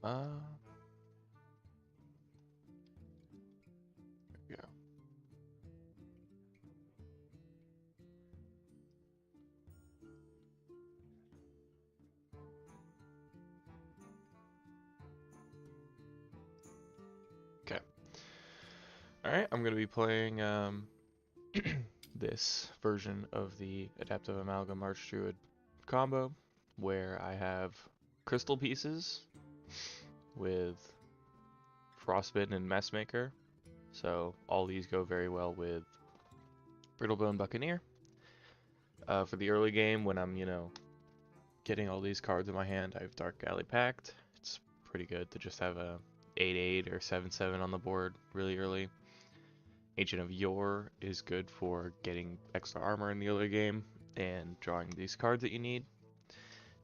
There we go. Okay. Alright, I'm going to be playing this version of the Adaptive Amalgam Archdruid combo, where I have crystal pieces with Frostbitten and Messmaker. So all these go very well with Brittlebone Buccaneer. For the early game, when I'm, getting all these cards in my hand, I have Dark Galley Pact. It's pretty good to just have a 8/8 or 7/7 on the board really early. Ancient of Yore is good for getting extra armor in the early game and drawing these cards that you need.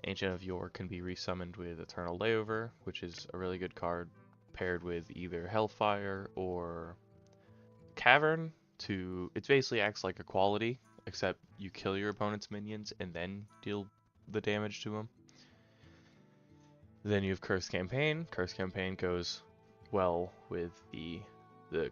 Ancient of Yore can be resummoned with Eternal Layover, which is a really good card paired with either Hellfire or Cavern. It basically acts like a quality, except you kill your opponent's minions and then deal the damage to them. Then you have Curse Campaign. Curse Campaign goes well with the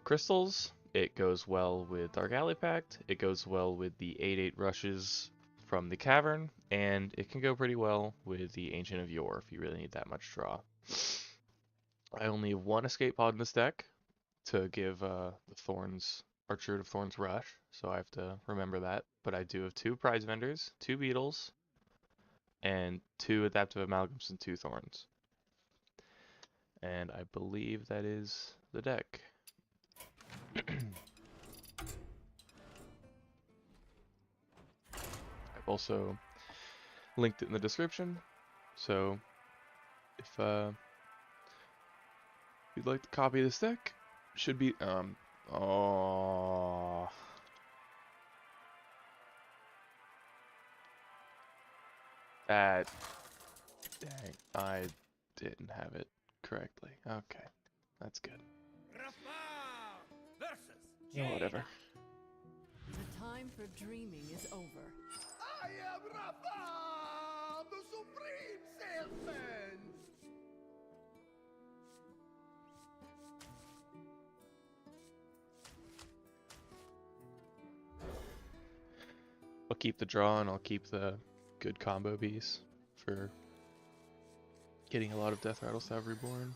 crystals. It goes well with Dark Alley Pact. It goes well with the 8/8 rushes from the Cavern, and it can go pretty well with the Ancient of Yore if you really need that much draw. I only have one escape pod in this deck to give the Thorns, Archer of Thorns Rush, so I have to remember that. But I do have 2 prize vendors, 2 beetles, and 2 adaptive amalgams and 2 thorns. And I believe that is the deck. I've also linked it in the description, so if you'd like to copy this deck, should be oh, that dang, I didn't have it correctly. Okay, that's good. Yeah, whatever. The time for dreaming is over. I am Rafa, the Supreme Salesman! I'll keep the draw and I'll keep the good combo piece for getting a lot of Death Rattle Staff Reborn.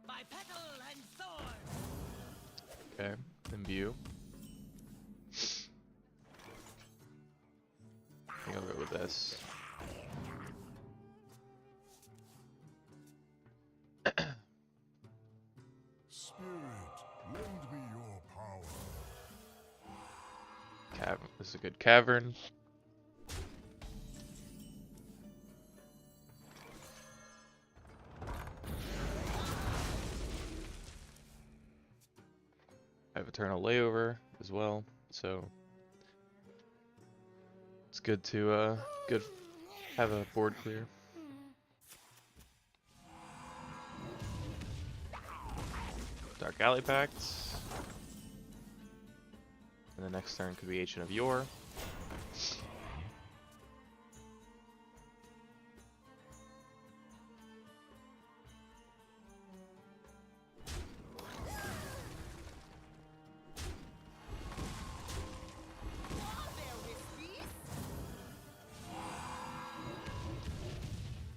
By petal and sword! Okay, imbue. I think I'll go with this. Spirit, lend me your power. Cavern. This is a good cavern. I have Eternal Layover as well, so it's good to have a board clear. Dark Alley Pact. And the next turn could be Ancient of Yore.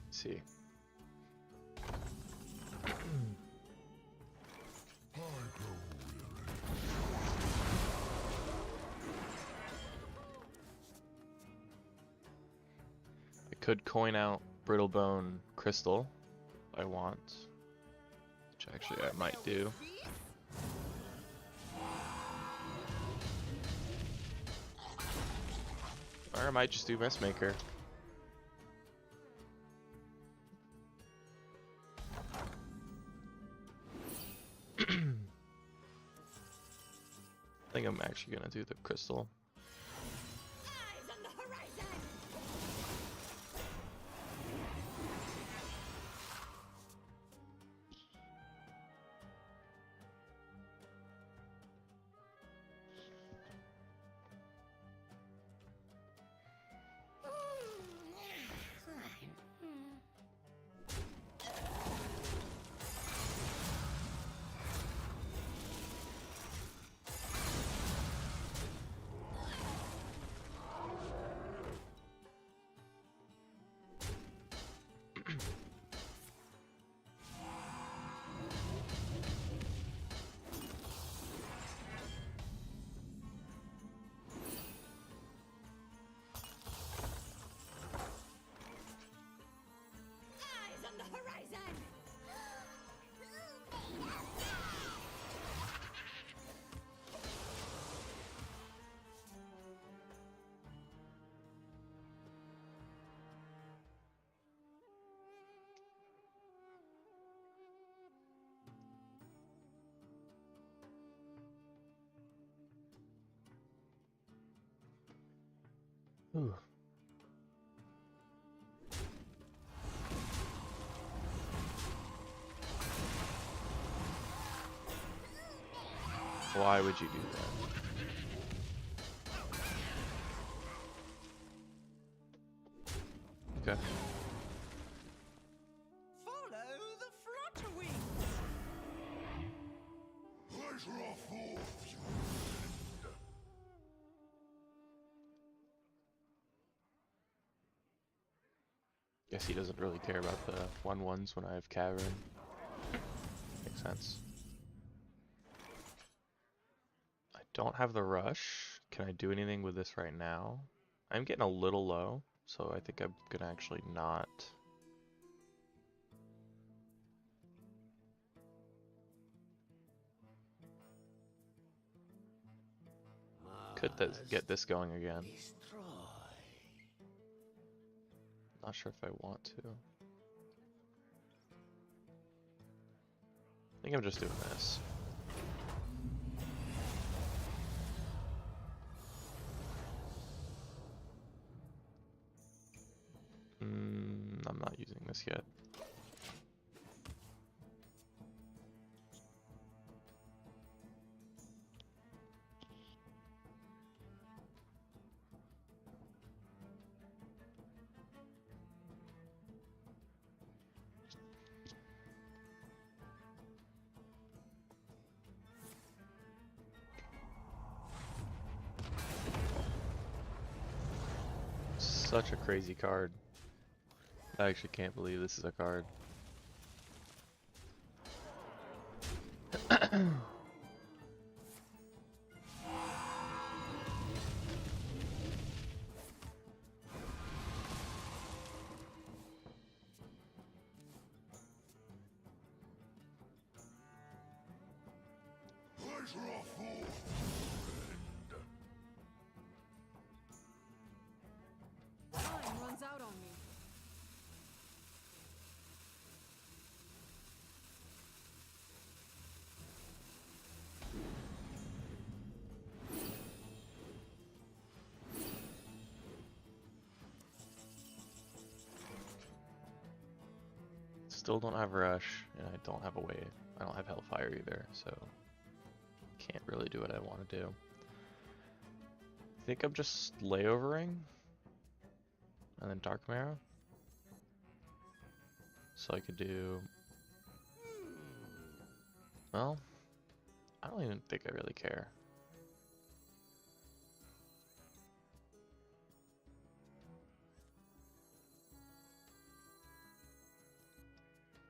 Let's see. I could coin out Brittlebone Crystal if I want, which actually I might do. Or I might just do Messmaker. I think I'm actually gonna do the crystal. Eyes on the horizon! Ooh. Why would you do that? Okay. Follow the flutter wings. I draw forth you. Guess he doesn't really care about the 1/1s when I have Cavern. Makes sense. I don't have the rush. Can I do anything with this right now? I'm getting a little low, so I think I'm gonna actually not. Could get this going again. Destroy. Not sure if I want to. I think I'm just doing this. I'm not using this yet. Such a crazy card. I actually can't believe this is a card. I draw forth. Time runs out on me. Still don't have rush, and I don't have a way. I don't have Hellfire either, so can't really do what I want to do. I think I'm just layovering, and then Dark Marrow. So I could do. Well, I don't even think I really care.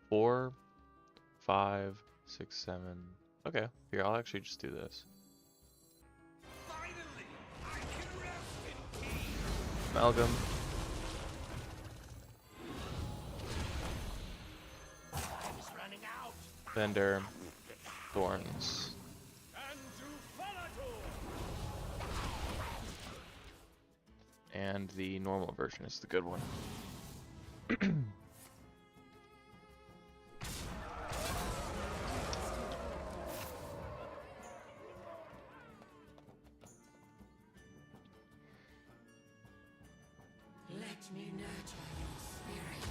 Four, 5, 6, 7. Okay, here, I'll actually just do this. Finally, I can rest in peace. Amalgam. Time's running out. Vendor. Thorns. And to Falator. And the normal version is the good one. Let me nurture your spirit.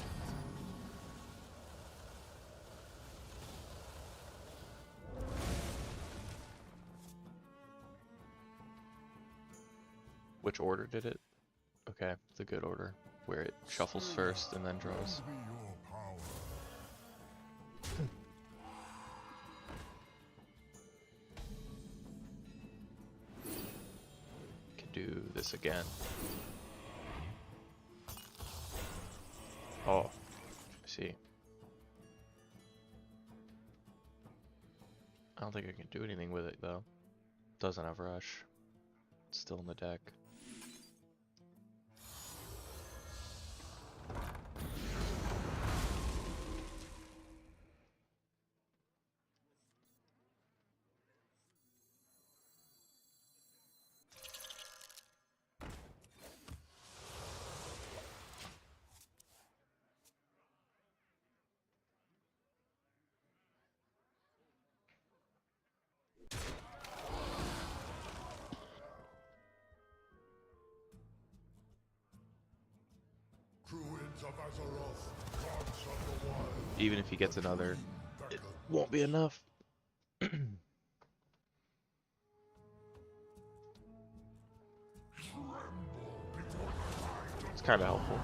Which order did it? Okay, the good order, where it shuffles first and then draws. Be your power. Can do this again. Oh, I see. I don't think I can do anything with it though. Doesn't have rush. It's still in the deck. Even if he gets another, it won't be enough. It's kind of helpful.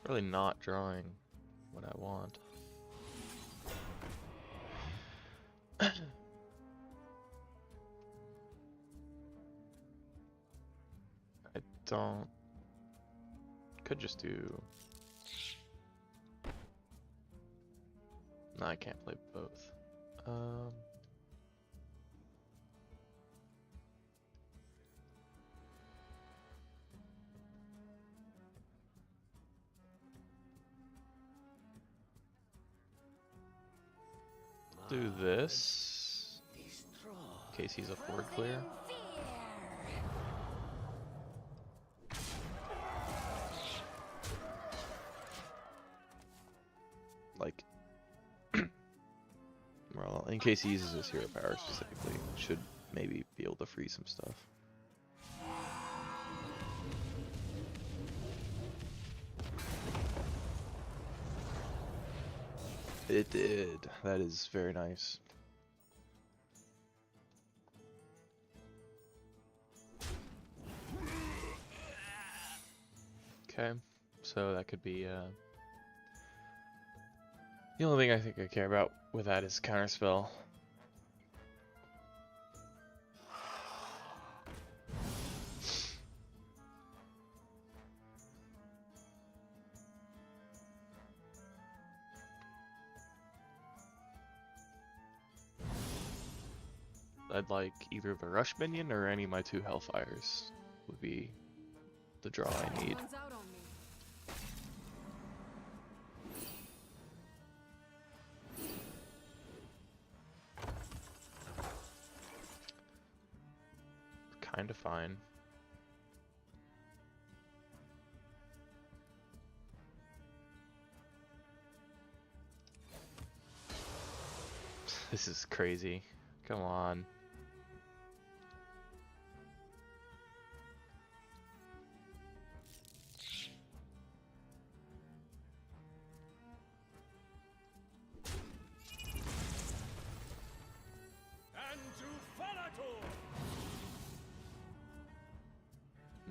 Really not drawing what I want. I don't. Could just do. No, I can't play both. Do this in case he's a board clear. Like, well, in case he uses his hero power specifically, should maybe be able to freeze some stuff. It did. That is very nice. Okay, so that could be the only thing I think I care about with that is counterspell. I'd like either the rush minion or any of my 2 hellfires would be the draw I need. One's out on me. Kinda fine. This is crazy. Come on.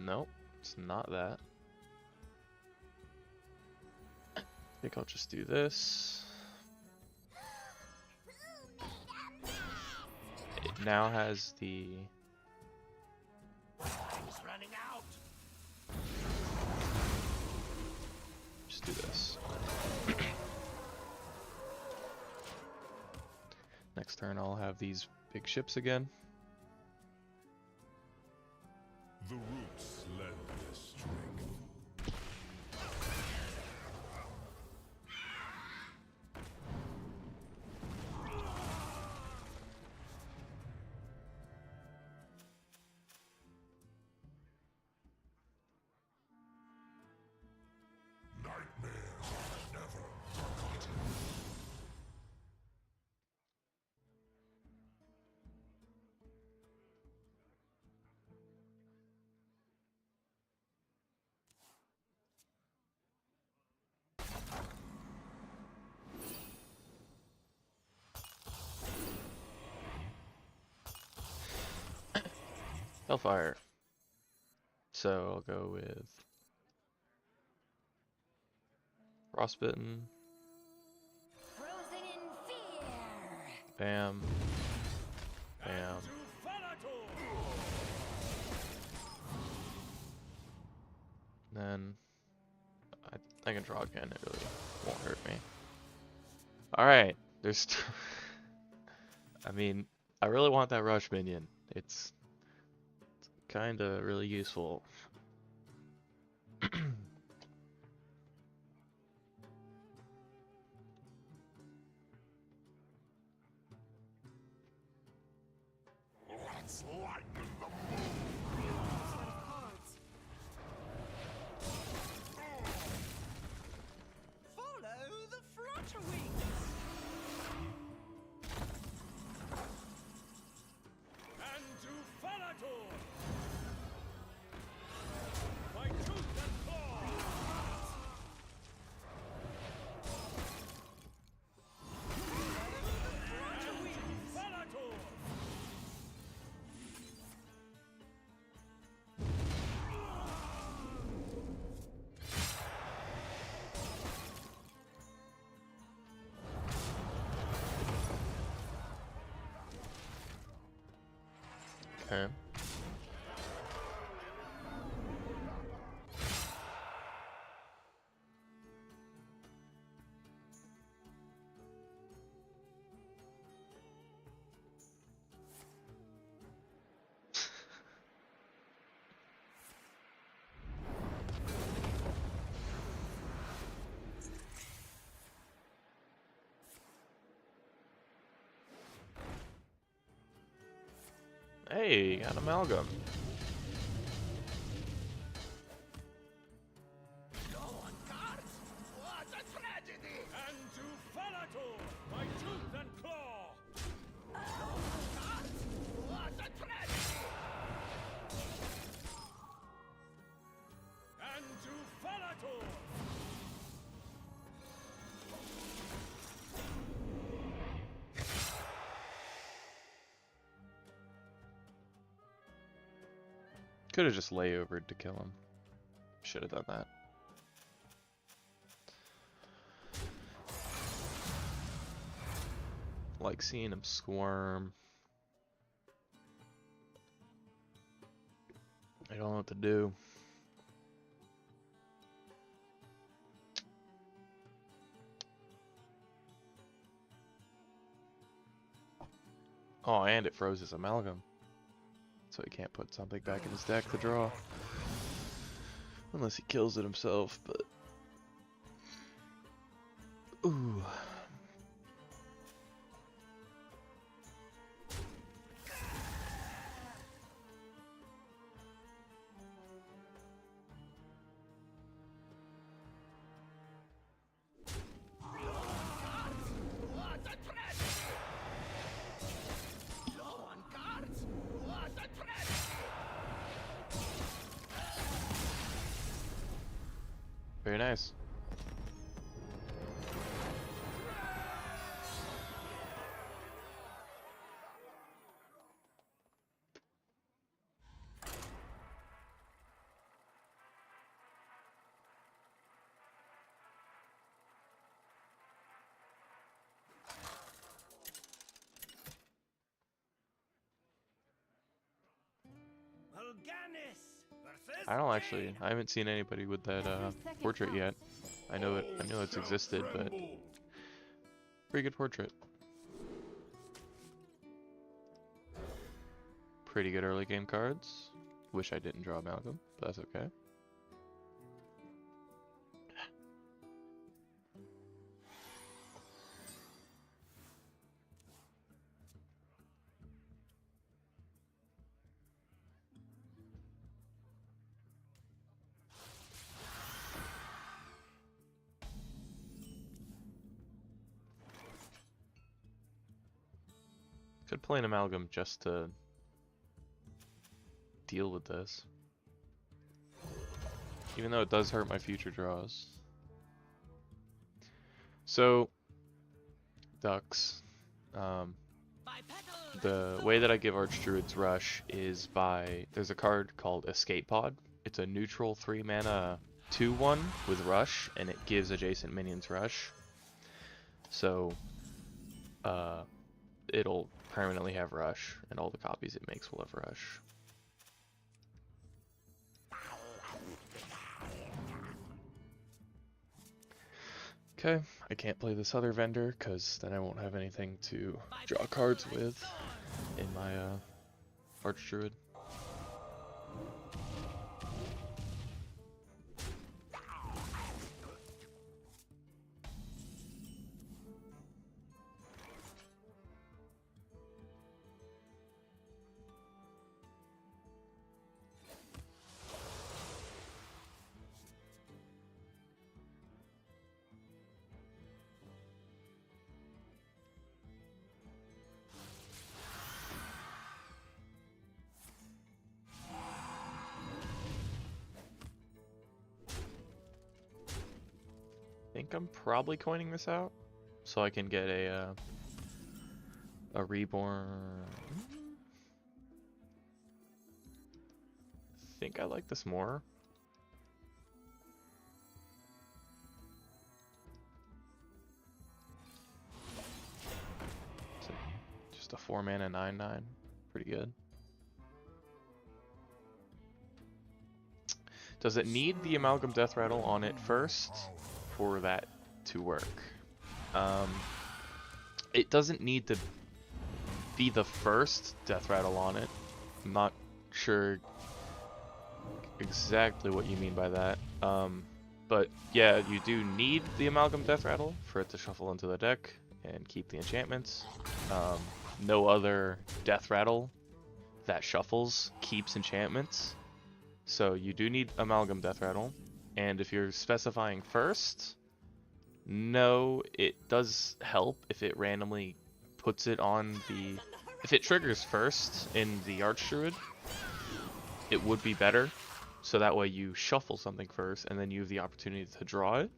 Nope, it's not that. I think I'll just do this. It now has the... Time's running out. Just do this. Next turn I'll have these big ships again. The roots lend their strength. Nightmares are never forgotten. Hellfire. So I'll go with Frostbitten. Frozen in fear. Bam. Bam. Then I can draw again. It really won't hurt me. All right. There's. I mean, I really want that rush minion. It's kind of really useful. Let's Okay. Hey, an amalgam. Go on, guards! What a tragedy! And to Falator, by tooth and claw! Go on, guards! What a tragedy! And to Falator! Could have just layovered to kill him. Should have done that. Like seeing him squirm. I don't know what to do. Oh, and it froze his amalgam. So he can't put something back in his deck to draw. Unless he kills it himself, but... Ooh. What a tragedy! Go on, guards! What a tragedy! Very nice. I haven't seen anybody with that portrait yet. I know it's existed, but pretty good portrait. Pretty good early game cards. Wish I didn't draw Amalgam, but that's okay. Could play an Amalgam just to deal with this. Even though it does hurt my future draws. So, Ducks. The way that I give Archdruid's Rush is by... There's a card called Escape Pod. It's a neutral 3 mana 2/1 with Rush, and it gives adjacent minions Rush. So, it'll permanently have Rush, and all the copies it makes will have Rush. Okay, I can't play this other vendor, because then I won't have anything to draw cards with in my Archdruid. I think I'm probably coining this out so I can get a reborn. I think I like this more. So just a 4 mana 9/9, pretty good. Does it need the Amalgam Death Rattle on it first for that to work? It doesn't need to be the first Death Rattle on it. I'm not sure exactly what you mean by that. But yeah, you do need the Amalgam Death Rattle for it to shuffle into the deck and keep the enchantments. No other Death Rattle that shuffles keeps enchantments. So you do need Amalgam Death Rattle. And if you're specifying first, no, it does help if it randomly puts it on the... If it triggers first in the Archdruid, it would be better. So that way you shuffle something first and then you have the opportunity to draw it.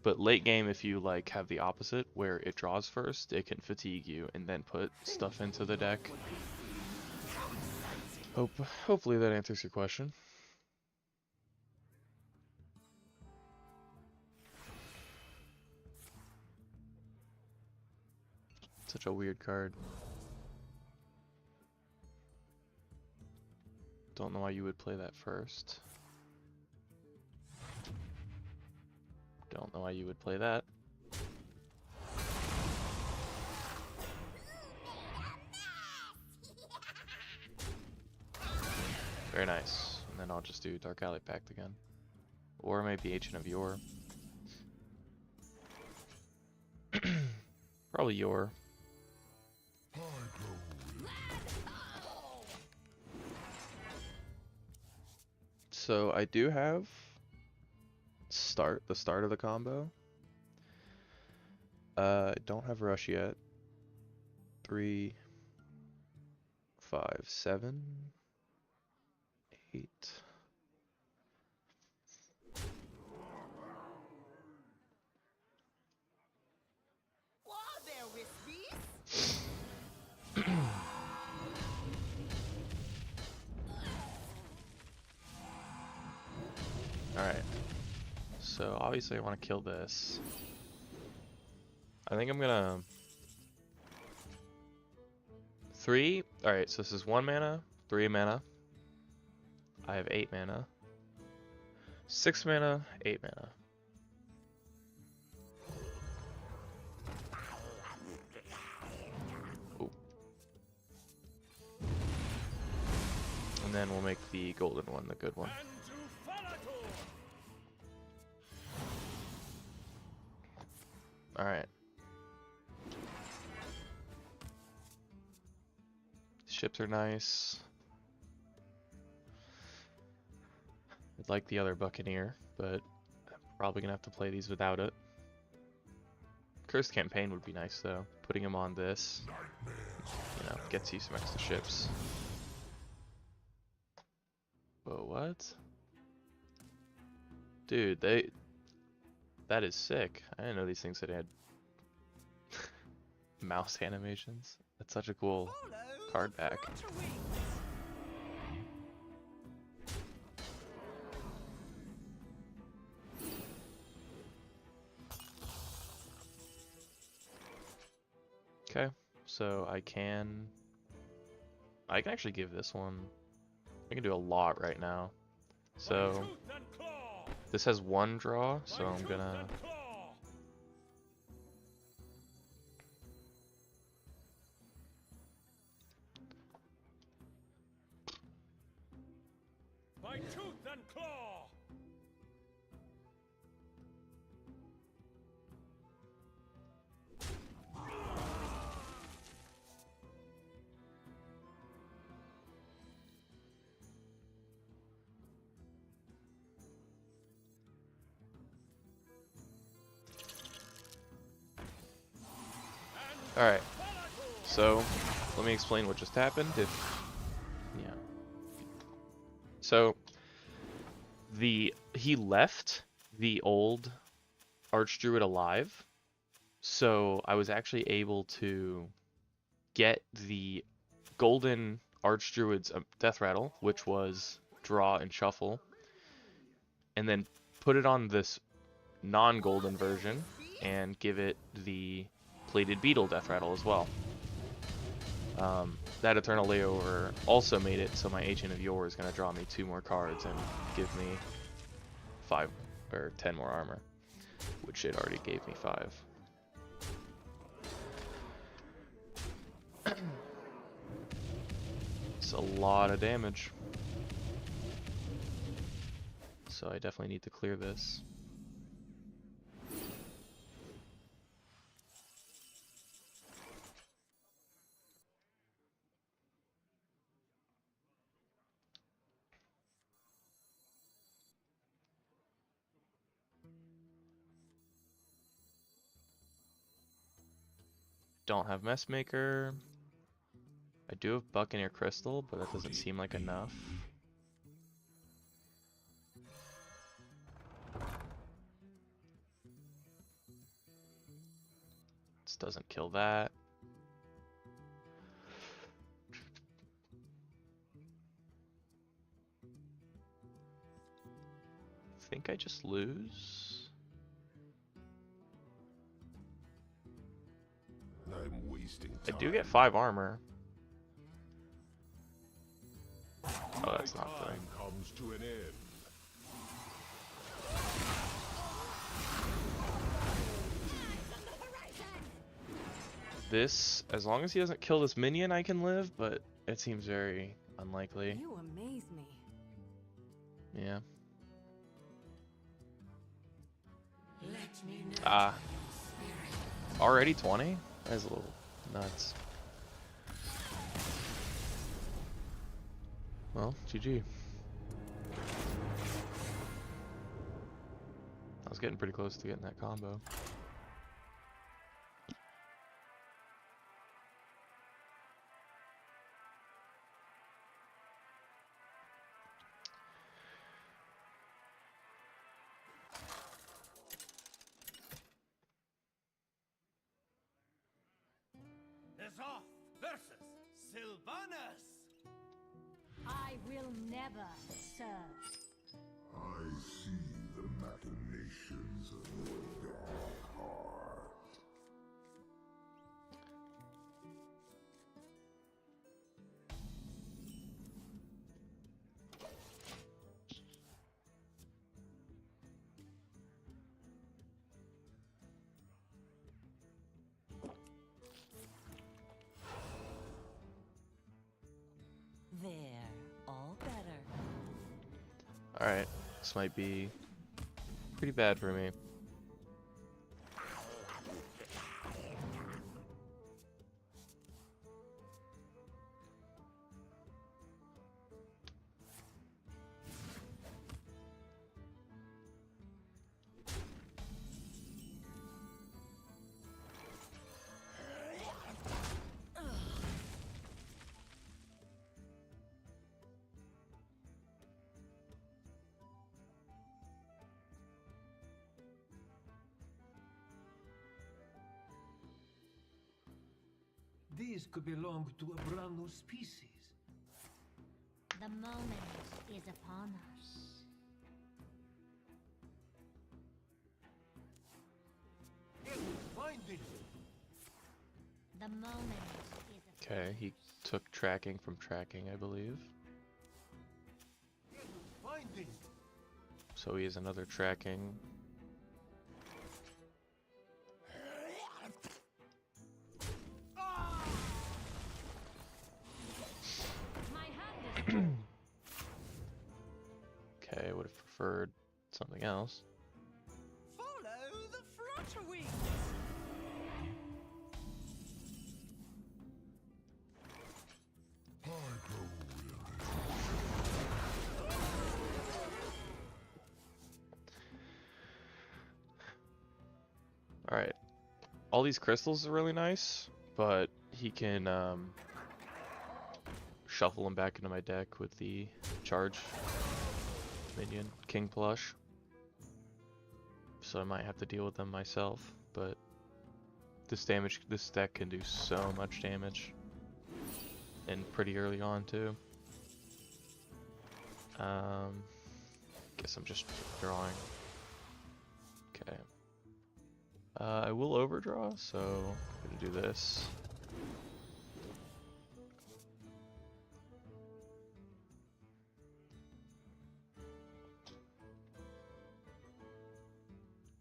But late game, if you like have the opposite where it draws first, it can fatigue you and then put stuff into the deck. Hopefully that answers your question. Such a weird card. Don't know why you would play that first. Don't know why you would play that. Very nice. And then I'll just do Dark Alley Pact again. Or maybe Agent of Yore. Probably Yore. So I do have the start of the combo. I don't have Rush yet. 3, 5, 7, 8. Alright. So obviously I want to kill this. I think I'm gonna... 3? Alright, so this is 1 mana, 3 mana. I have 8 mana. 6 mana, 8 mana. Ooh. And then we'll make the golden one the good one. Alright. Ships are nice. I'd like the other Buccaneer, but I'm probably gonna have to play these without it. Cursed Campaign would be nice though. Putting him on this, you know, gets you some extra ships. Whoa, what? Dude, that is sick. I didn't know these things had mouse animations. That's such a cool card pack. Okay, so I can actually give this one. I can do a lot right now. So this has 1 draw, so I'm gonna... By tooth and claw. Alright, so let me explain what just happened. Yeah. So he left the old Archdruid alive, so I was actually able to get the golden Archdruid's Death Rattle, which was draw and shuffle, and then put it on this non-golden version and give it the Plated Beetle Death Rattle as well. That Eternal Layover also made it so my Agent of Yore is going to draw me 2 more cards and give me 5 or 10 more armor, which it already gave me 5. It's a lot of damage. So I definitely need to clear this. Don't have Messmaker. I do have Buccaneer Crystal, but that doesn't seem like enough. This doesn't kill that. I think I just lose. I'm wasting I time. do get 5 armor. Oh, that's not good. Time comes to an end. This, as long as he doesn't kill this minion, I can live, but it seems very unlikely. You amaze me. Yeah. Ah. Already 20? That's a little nuts. Well, GG. I was getting pretty close to getting that combo. Azoth versus Sylvanas. I will never serve. I see the machinations of your dark heart. There, all better. Alright, this might be pretty bad for me. These could belong to a brand new species. The moment is upon us. Find it. The moment is upon Okay, he took tracking from tracking, I believe. Find it. So he has another tracking. My hand is full. Okay, I would have preferred something else. Follow the flutterwings. I grow Alright. All these crystals are really nice, but he can shuffle them back into my deck with the charge minion, King Plush. So I might have to deal with them myself, but this deck can do so much damage. And pretty early on too. Guess I'm just drawing. Okay. I will overdraw, so I'm gonna do this.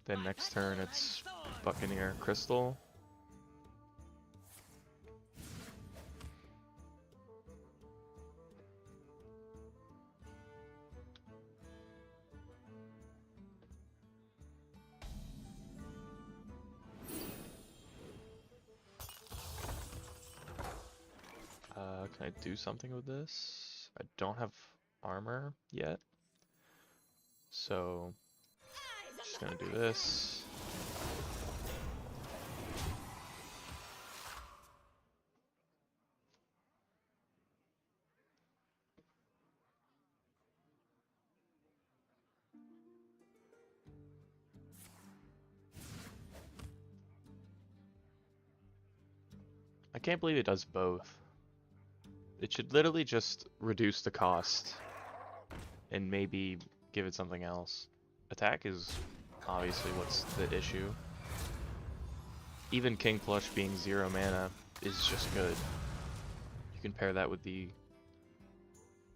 Then next turn it's Buccaneer Crystal. Can I do something with this? I don't have armor yet. So, just gonna do this. I can't believe it does both. It should literally just reduce the cost and maybe give it something else. Attack is obviously what's the issue. Even King Plush being 0 mana is just good. You can pair that with the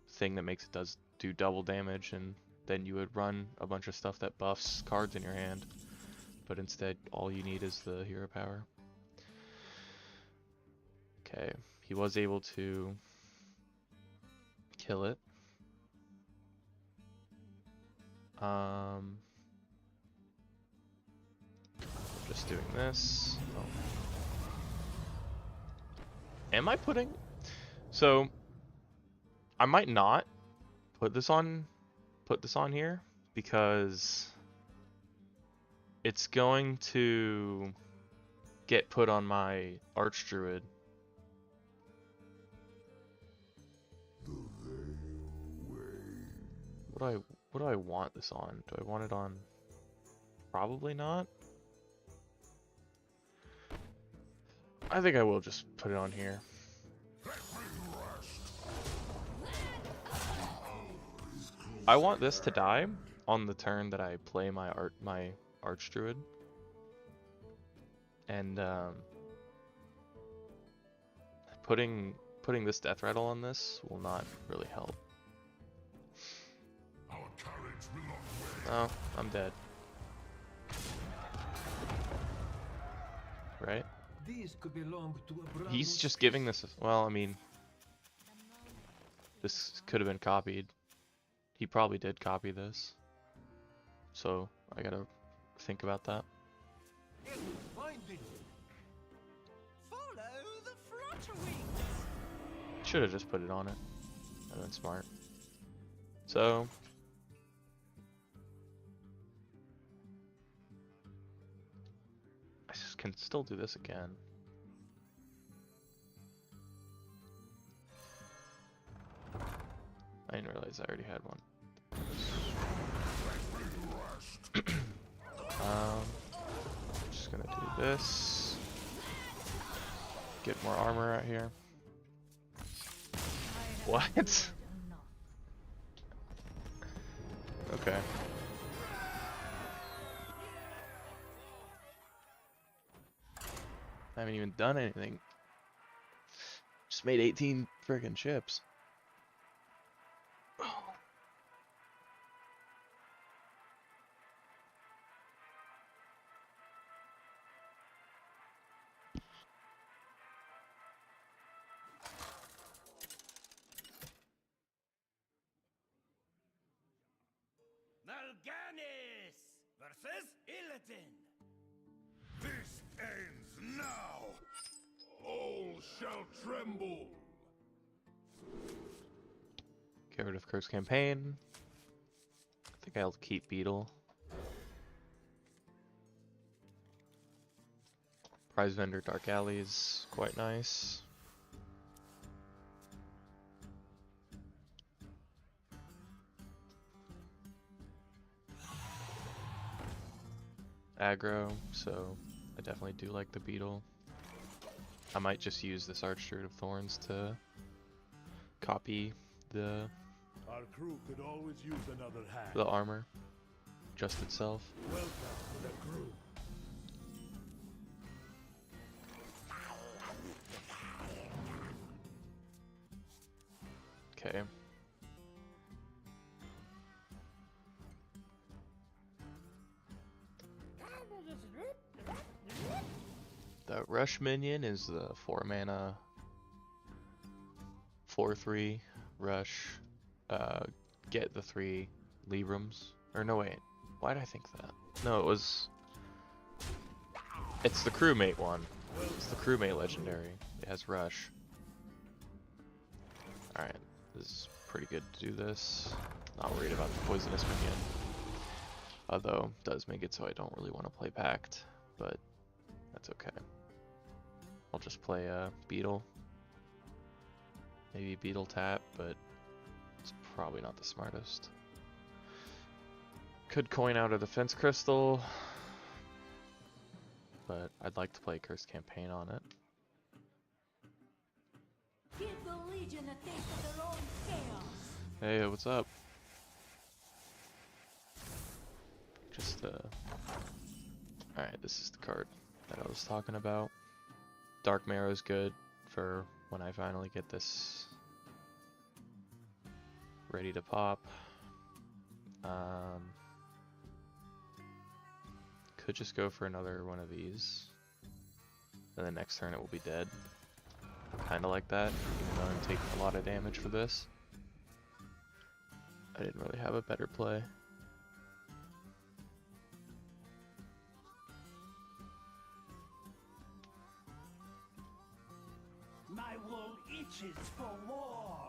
thing that makes it do double damage, and then you would run a bunch of stuff that buffs cards in your hand. But instead, all you need is the hero power. Okay, he was able to kill it. Just doing this. Oh. Am I putting? So I might not put this on here because it's going to get put on my Archdruid. What do I want this on? Do I want it on? Probably not. I think I will just put it on here. I want this to die on the turn that I play my Archdruid. And putting this death rattle on this will not really help. Oh, I'm dead. Right? These could belong to a brand He's new just giving this. Well, I mean, this could have been copied. He probably did copy this. So I gotta think about that. finding. Follow the flutterwings. Should have just put it on it. That'd been smart. So I can still do this again. I didn't realize I already had one. Just gonna do this. Get more armor out here. What? Okay. I haven't even done anything. Just made 18 friggin' chips. Mal'Ganis versus Illidan. This ends now. All shall tremble. Get rid of Curse Campaign. I think I'll keep Beetle. Prize Vendor Dark Alleys, quite nice. Aggro, so I definitely do like the Beetle. I might just use this Archdruid of Thorns to copy the Our crew could always use another hand. the armor, just itself. Welcome to the crew. Okay. Rush minion is the 4 mana, 4/3 rush. Get the 3 Librams. Or no, wait. Why did I think that? No, it was. It's the crewmate one. It's the crewmate legendary. It has rush. Alright, this is pretty good to do this. Not worried about the poisonous minion. Although, it does make it so I don't really want to play Pact, but that's okay. I'll just play Beetle. Maybe Beetle tap, but it's probably not the smartest. Could coin out a defense crystal, but I'd like to play Cursed Campaign on it. Give the Legion a taste of their own chaos. Hey, what's up? Just alright, this is the card that I was talking about. Dark Marrow is good for when I finally get this ready to pop. Could just go for another one of these. And the next turn it will be dead. Kinda like that, even though I'm taking a lot of damage for this. I didn't really have a better play. My wool itches for war.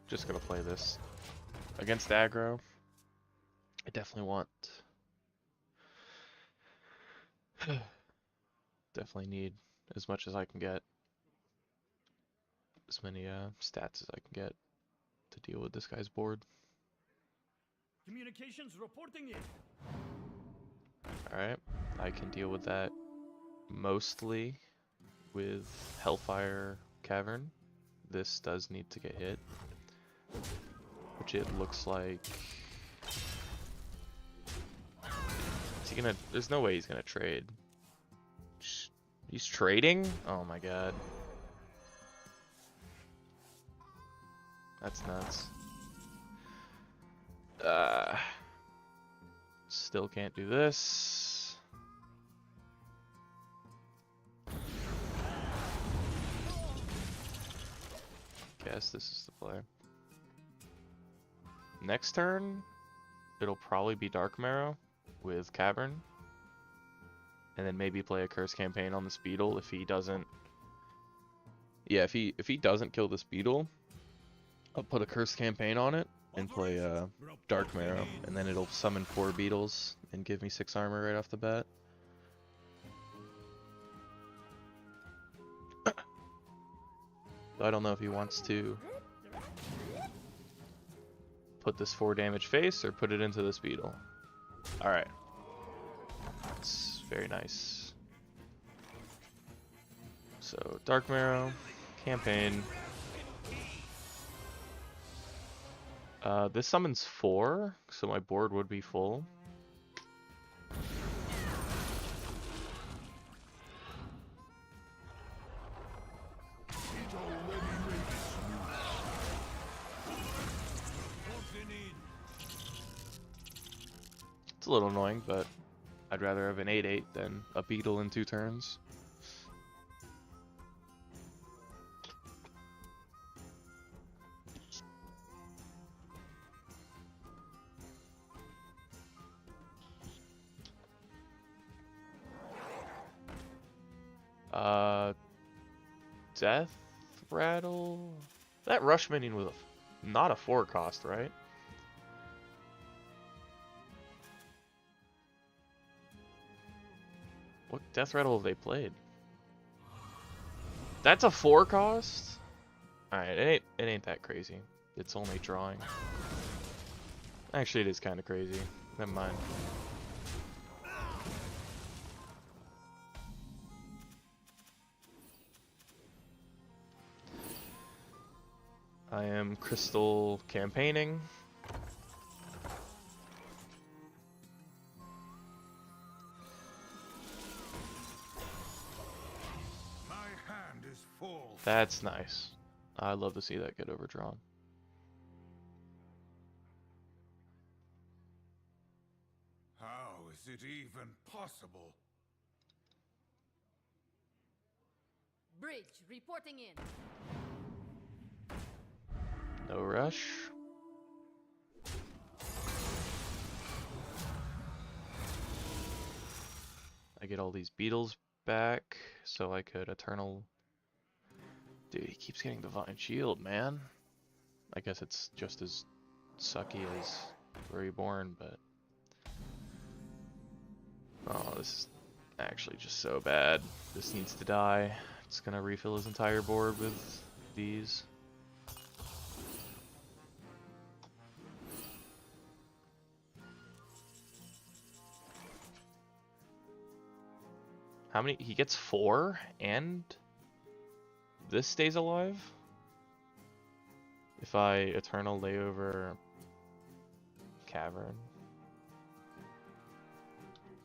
Just gonna play this against aggro. I definitely want, definitely need as much as I can get, as many stats as I can get to deal with this guy's board. Communications reporting in. Alright, I can deal with that mostly with Hellfire Cavern. This does need to get hit, which it looks like. Is he gonna? There's no way he's gonna trade. He's trading? Oh my god. That's nuts. Still can't do this. Guess this is the play. Next turn, it'll probably be Dark Marrow with Cavern. And then maybe play a Curse Campaign on this Beetle if he doesn't. Yeah, if he doesn't kill this Beetle, I'll put a Curse Campaign on it and play Dark Marrow, and then it'll summon 4 Beetles and give me 6 armor right off the bat. I don't know if he wants to put this 4 damage face or put it into this Beetle. Alright. It's very nice. So, Dark Marrow, Campaign. This summons 4, so my board would be full. It's a little annoying, but I'd rather have an 8/8 than a Beetle in 2 turns. Death Rattle? That Rush minion was not a 4 cost, right? What Death Rattle have they played? That's a 4 cost? Alright, it ain't that crazy. It's only drawing. Actually, it is kind of crazy. Never mind. I am crystal campaigning. My hand is full. That's nice. I love to see that get overdrawn. How is it even possible? Bridge reporting in. No rush. I get all these beetles back, so I could Eternal. Dude, he keeps getting Divine Shield, man. I guess it's just as sucky as Reborn, but... Oh, this is actually just so bad. This needs to die. It's gonna refill his entire board with these. How many? He gets 4 and this stays alive? If I Eternal Layover Cavern.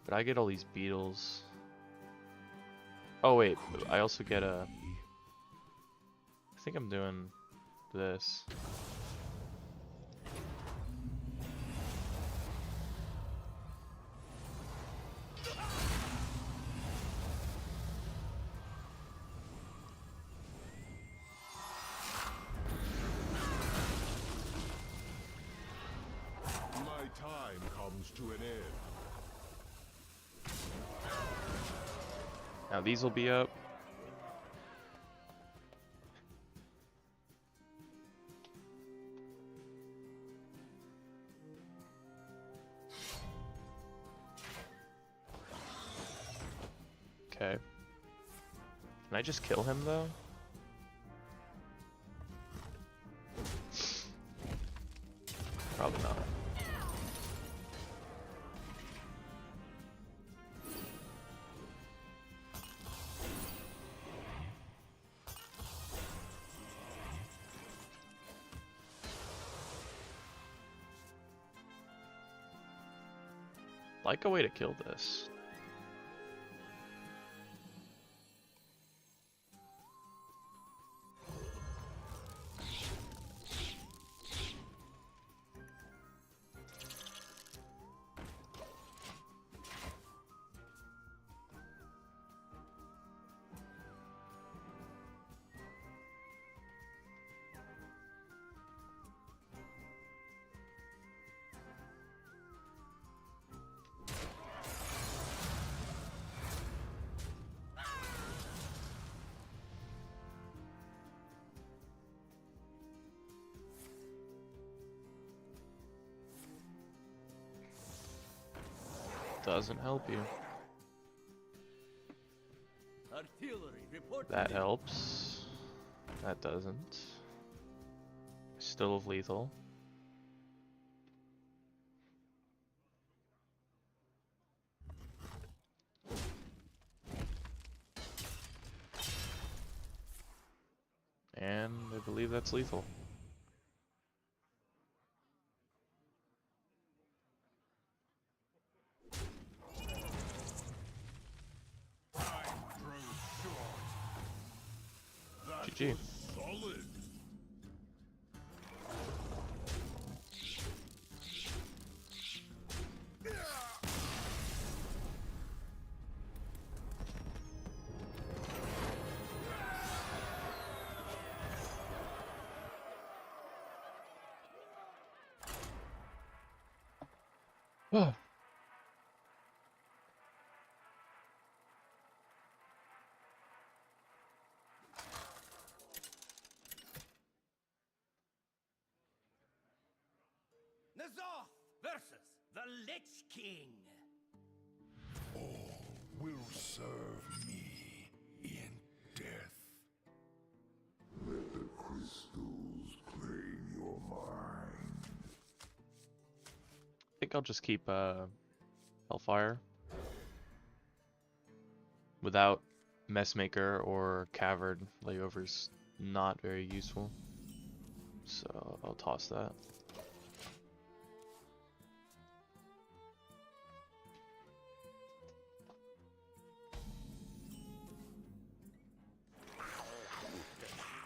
But I get all these beetles. Oh wait, I also get a... I think I'm doing this. My time comes to an end. Now these will be up. Okay. Can I just kill him though? Probably not. Like a way to kill this. Doesn't help you. Artillery reporting That in. helps. That doesn't. Still of lethal. And I believe that's lethal. Time grows short. That GG. was solid. Nazoth versus the Lich King. All will serve me in death. Let the crystals play in your mind. I think think I'll just keep Hellfire. Without Messmaker or Cavern, Layover's not very useful. So I'll toss that.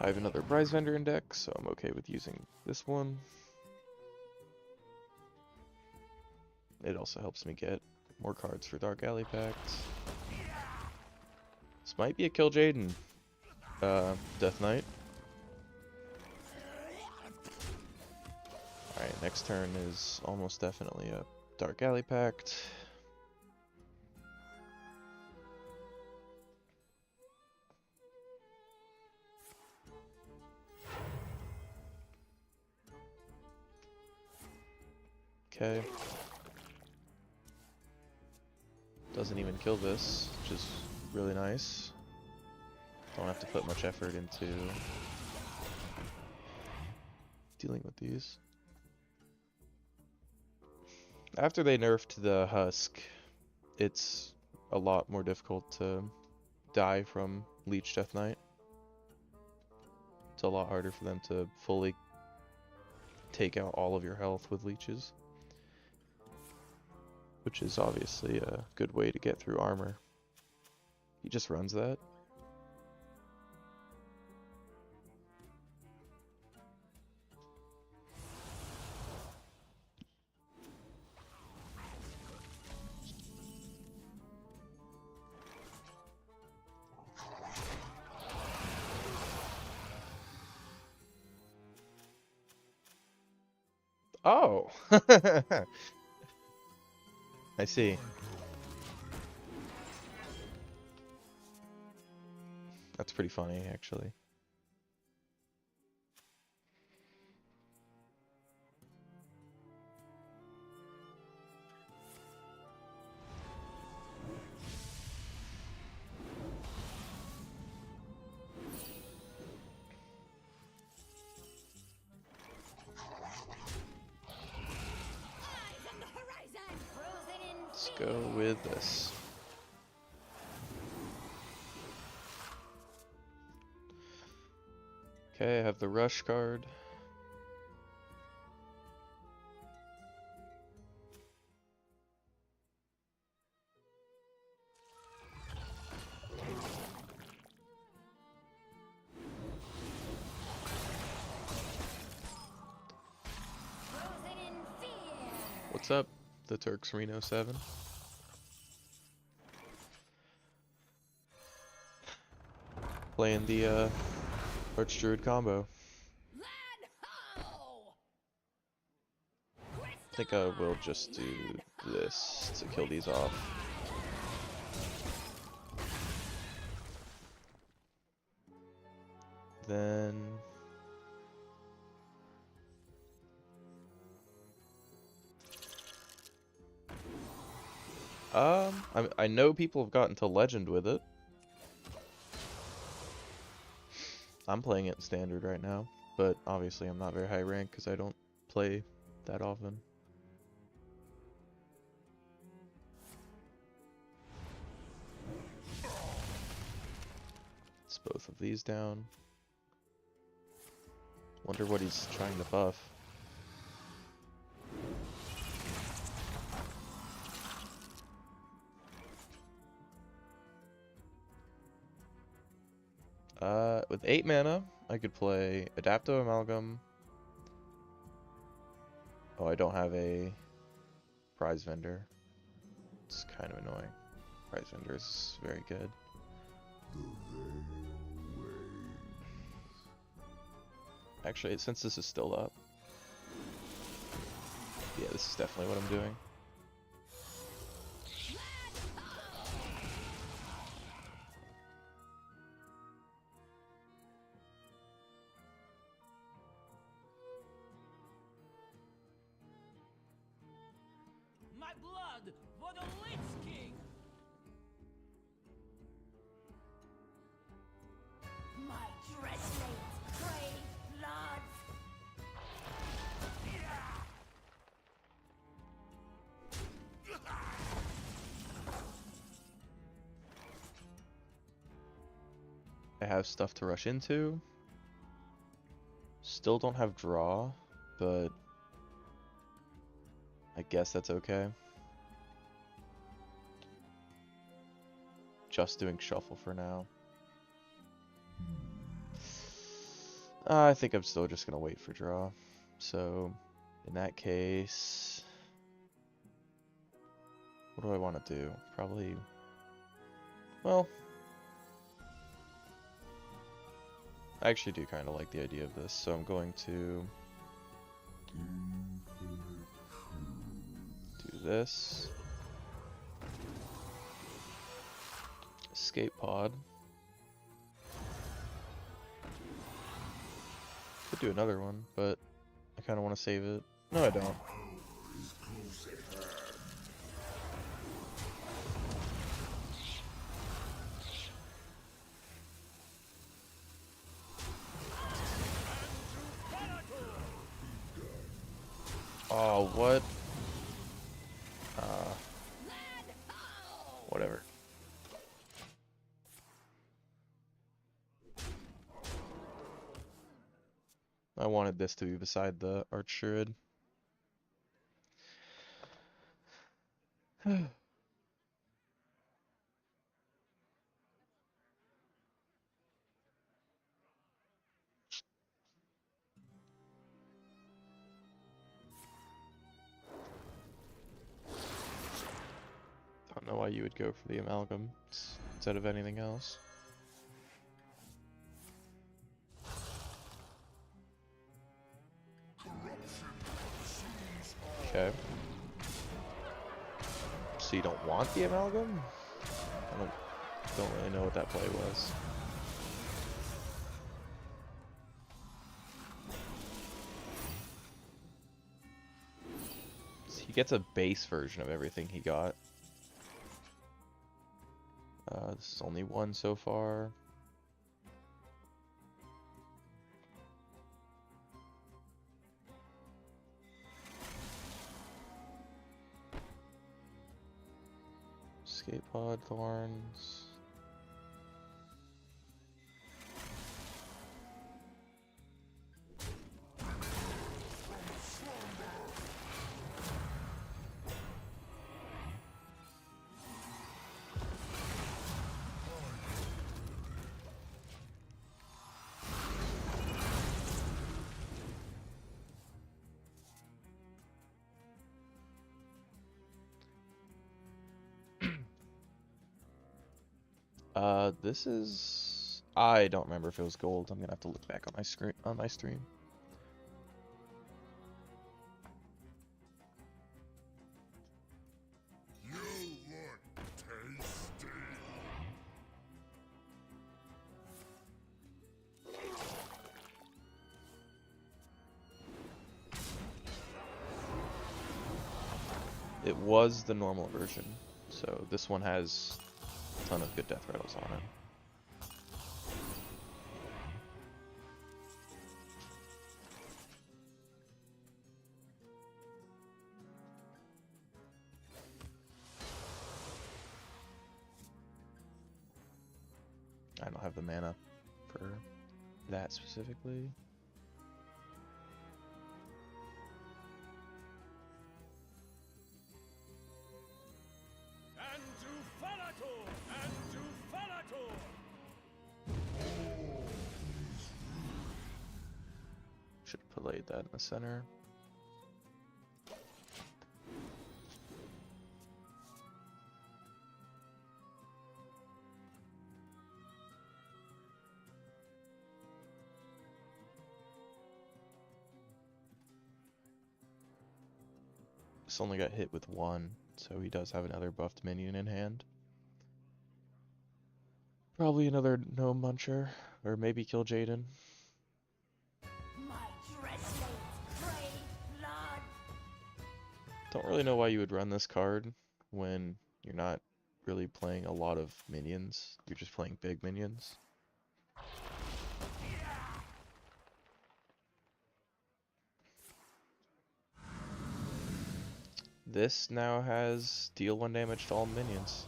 I have another prize vendor in deck, so I'm okay with using this one. It also helps me get more cards for Dark Alley Pact. This might be a Kill Jaden Death Knight. Alright, next turn is almost definitely a Dark Alley Pact. Okay. Doesn't even kill this, which is really nice. Don't have to put much effort into dealing with these. After they nerfed the Husk, it's a lot more difficult to die from Leech Death Knight. It's a lot harder for them to fully take out all of your health with leeches, which is obviously a good way to get through armor. He just runs that. Oh! I see. That's pretty funny, actually. Let's go with this. Okay, I have the Rush card. What's up, the Turks Reno 7? Playing the Archdruid combo. I think I will just do this to kill these off. Then I know people have gotten to Legend with it. I'm playing it in Standard right now, but obviously I'm not very high rank because I don't play that often. It's both of these down. Wonder what he's trying to buff. With 8 mana, I could play Adaptive Amalgam. Oh, I don't have a prize vendor. It's kind of annoying. Prize vendor is very good. Actually, since this is still up, yeah, this is definitely what I'm doing. My blood for the Lich King! My dreadmates crave blood. have stuff to rush into. Still don't have draw, but I guess that's okay. Just doing shuffle for now. I think I'm still just gonna wait for draw. So, in that case, what do I want to do? Probably, well, I actually do kind of like the idea of this, so I'm going to do this. Escape pod. Could do another one, but I kind of want to save it. No, I don't. Oh, what? Whatever. I wanted this to be beside the Arch Druid. Don't know why you would go for the amalgam instead of anything else. Okay. So you don't want the amalgam? I don't really know what that play was. So he gets a base version of everything he got. This is only one so far. Escape pod, Thorns. This is... I don't remember if it was gold. I'm gonna have to look back on my screen on my stream. You look tasty. It was the normal version, so this one has a ton of good death rattles on it. I don't have the mana for that specifically. Should have played that in the center. This only got hit with one, so he does have another buffed minion in hand. Probably another no muncher, or maybe kill Jaden. My dreadslates crave blood. Don't really know why you would run this card when you're not really playing a lot of minions. You're just playing big minions. This now has deal 1 damage to all minions.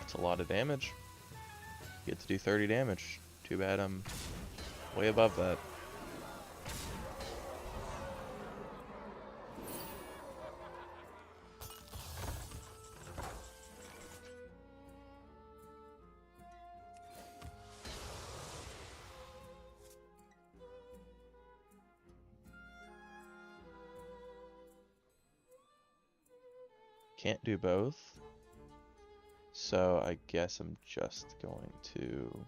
It's a lot of damage. You get to do 30 damage. Too bad I'm way above that. Can't do both. So I guess I'm just going to...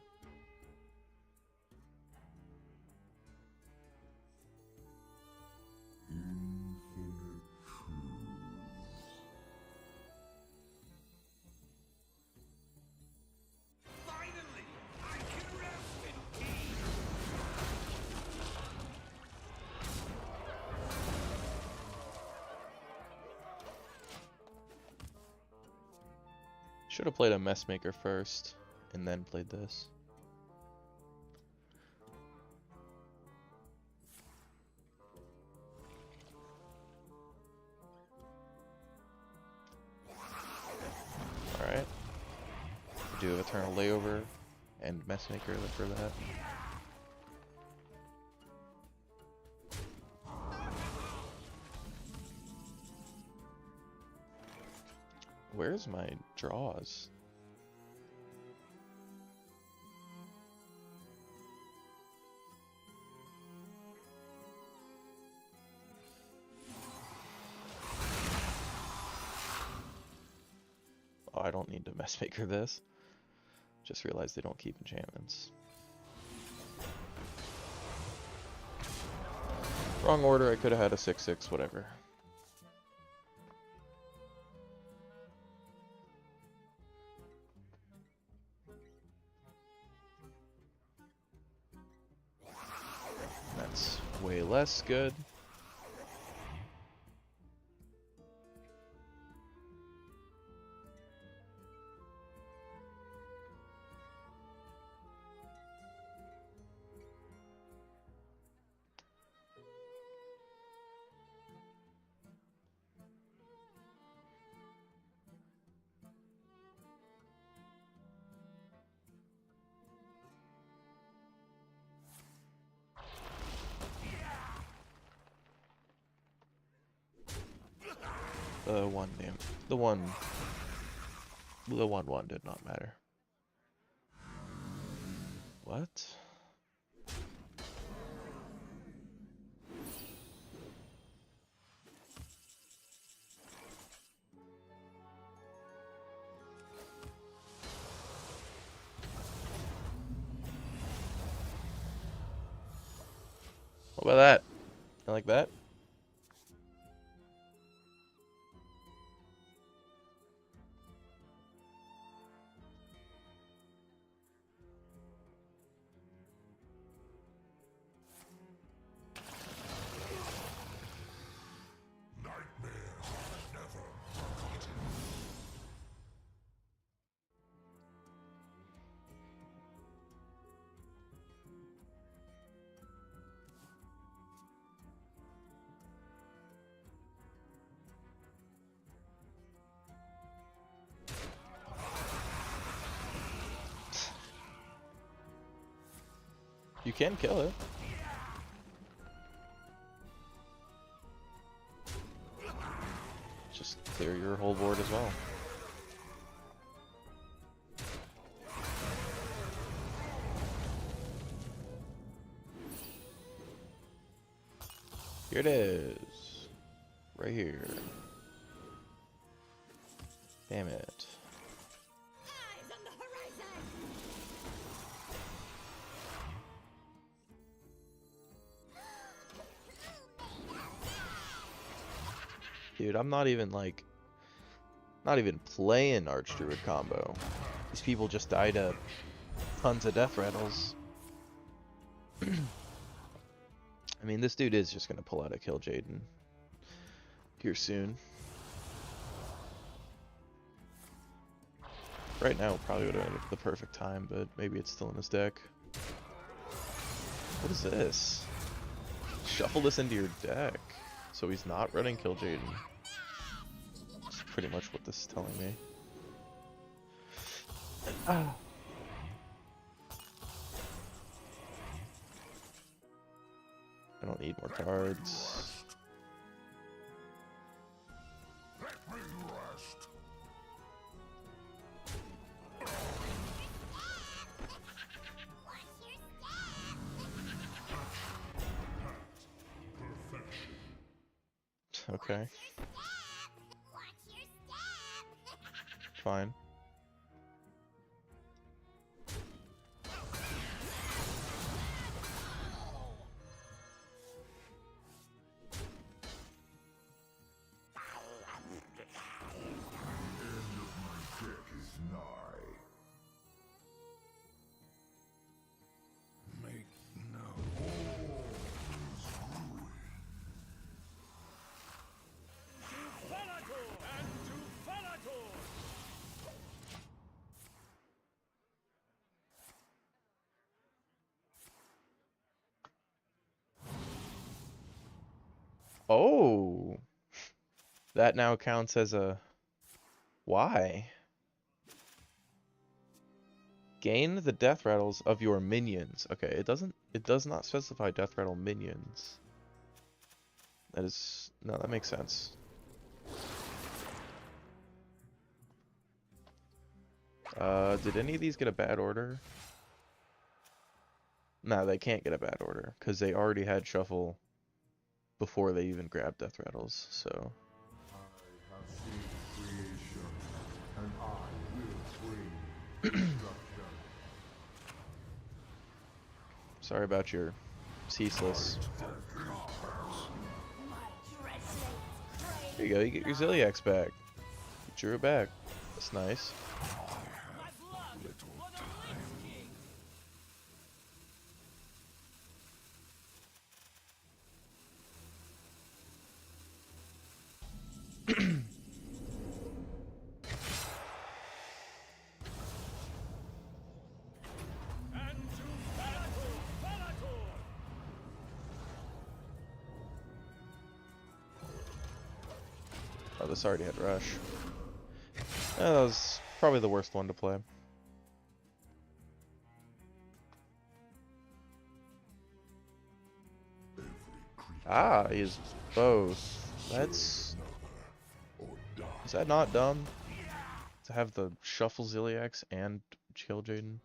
Finally, I can rest in peace. Should have played a Messmaker first, and then played this. Alright. Do Eternal Layover and Messmaker for that. Where's my draws? Oh, I don't need to Messmaker this. Just realized they don't keep enchantments. Wrong order, I could have had a 6/6, whatever. That's way less good. The 1/1 did not matter. What? What about that? You like that? You can kill it. Just clear your whole board as well. Here it is. Right here. Damn it. Eyes on the horizon! Dude, I'm not even like... Not even playing Archdruid combo. These people just died to tons of death rattles. I mean, this dude is just gonna pull out a kill Jaden here soon. Right now probably would have been the perfect time, but maybe it's still in his deck. What is this? Shuffle this into your deck. So he's not running kill Jaden. That's pretty much what this is telling me. Ah. I don't need more cards. Let me rest. Perfection. Okay. Fine. Deck is nigh. Make no Falator and to Falator! Oh, that now counts as a why? Gain the death rattles of your minions. Okay, it does not specify death rattle minions. That is, no, that makes sense. Did any of these get a bad order? No, they can't get a bad order because they already had shuffle before they even grabbed death rattles, so. I have seen creation, and I will bring destruction. Sorry about your ceaseless. There you go, you get your Ziliax back. You drew it back. That's nice. My blood for the Lich King! And to Falator! Falator! Oh, this already had rush. That was probably the worst one to play. Ah, he is both. That's... Is that not dumb? To have the Shuffle Ziliax and Kill Jaden?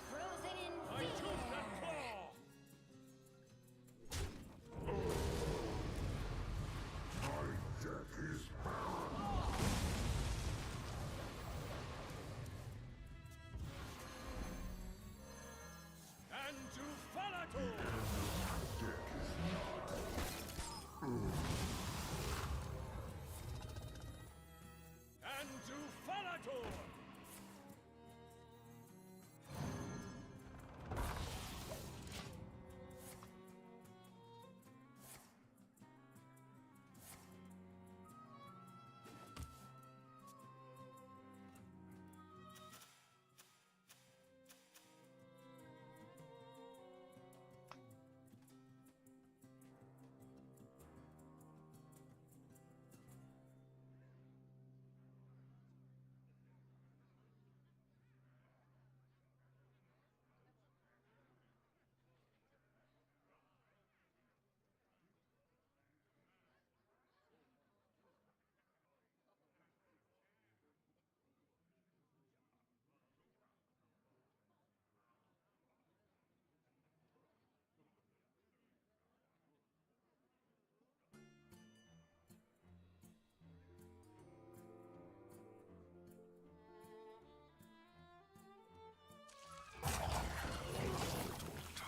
Frozen in My fear. tooth and claw! My deck is And to Falator! And to Falator!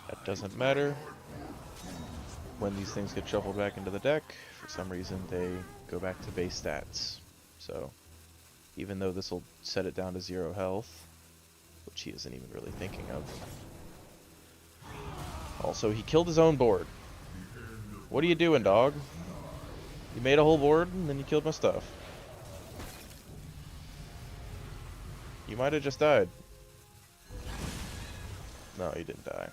That doesn't matter. When these things get shuffled back into the deck, for some reason they go back to base stats. So, even though this will set it down to 0 health, which he isn't even really thinking of. Also, he killed his own board. What are you doing, dog? You made a whole board and then you killed my stuff. You might have just died. No, you didn't die.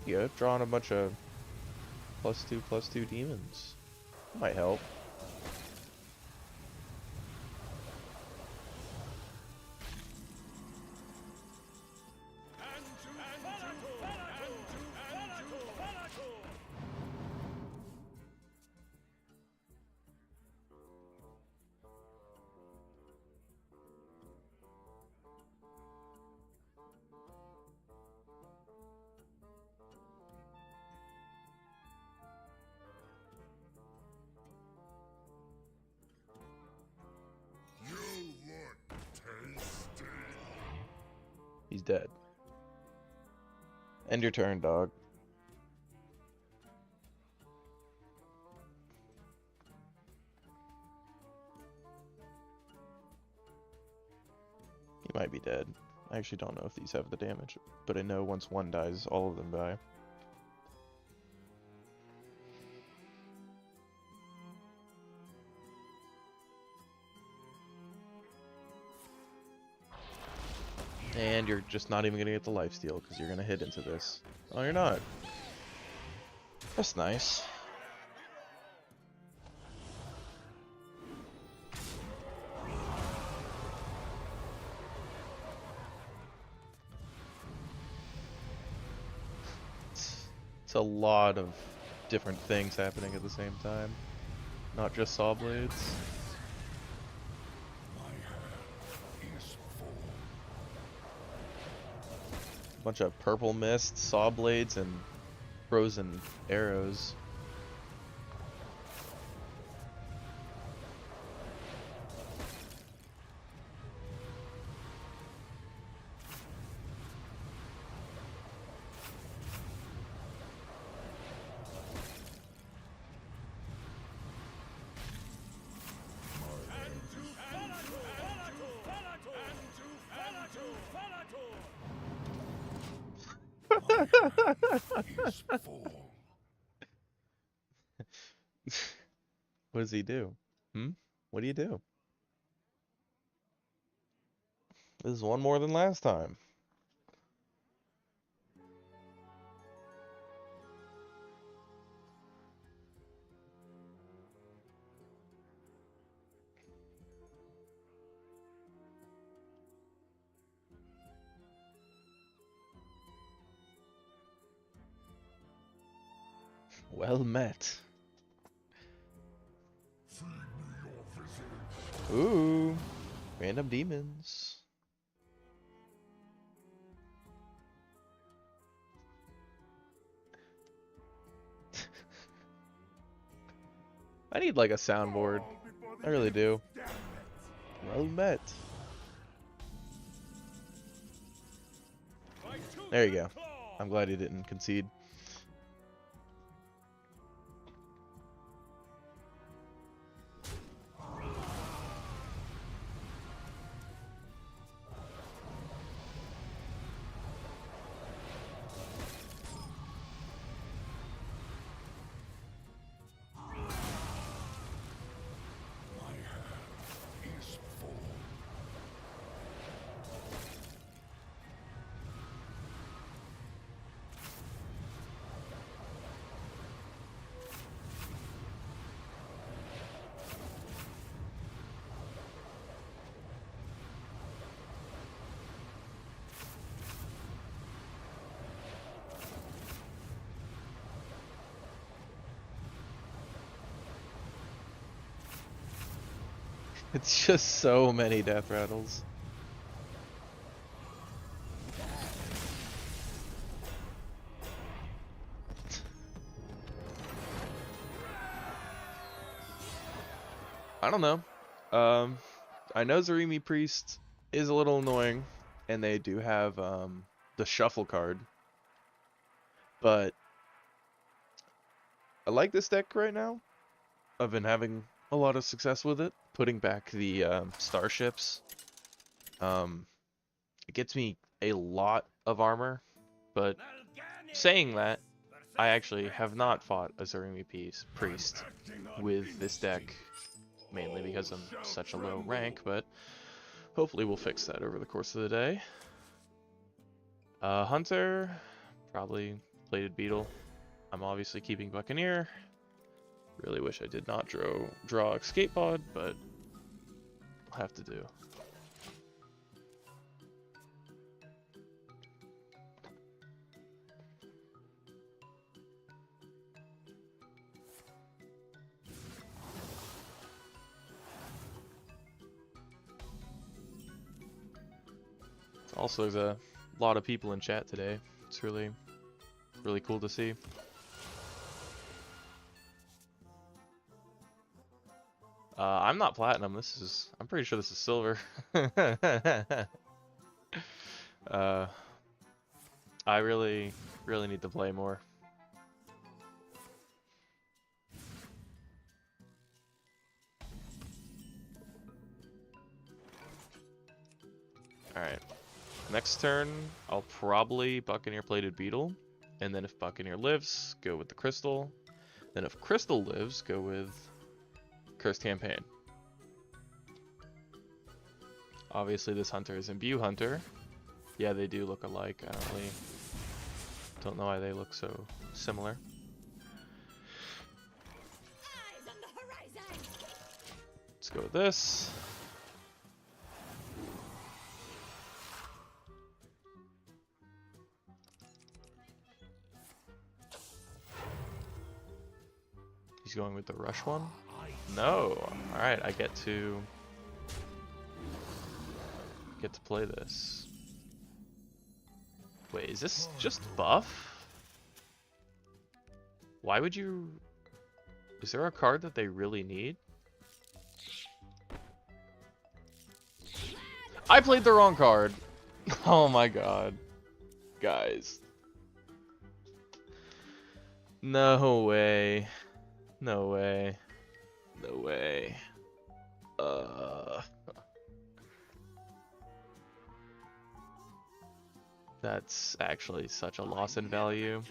Yeah, drawing a bunch of +2/+2 demons. Might help. You look tasty. He's dead. End your turn, dog. He might be dead. I actually don't know if these have the damage, but I know once one dies, all of them die. And you're just not even gonna get the lifesteal because you're gonna hit into this. Oh, you're not. That's nice. It's a lot of different things happening at the same time. Not just saw blades. My hand is full. Bunch of purple mist, saw blades, and frozen arrows. Is full. What does he do? What do you do? This is one more than last time. Well met. Feed me your visage. Ooh, random demons. I need like a soundboard. I really do. Well met. There you go. I'm glad he didn't concede. My hand is full. It's just so many death rattles. I don't know. I know Zarimi Priest is a little annoying, and they do have the shuffle card, but I like this deck right now. I've been having a lot of success with it, putting back the starships, It gets me a lot of armor, but saying that, I actually have not fought a Zerumi priest with this deck, mainly because I'm such a low rank, but hopefully we'll fix that over the course of the day. Hunter, probably Plated Beetle. I'm obviously keeping Buccaneer. Really wish I did not draw Escape Pod, but I'll have to do. Also, there's a lot of people in chat today. It's really cool to see. I'm not platinum. I'm pretty sure this is silver. I really need to play more. Alright. Next turn, I'll probably Buccaneer Plated Beetle. And then if Buccaneer lives, go with the Crystal. Then if Crystal lives, go with Cursed Campaign. Obviously this Hunter is Imbue Hunter. Yeah, they do look alike. I don't know why they look so similar. Eyes on the horizon. Let's go with this. He's going with the rush one? No. Alright, I get to play this. Wait, is this just buff? Why would you... Is there a card that they really need? I played the wrong card. Oh my god. Guys. No way. No way. No way. That's actually such a loss in value.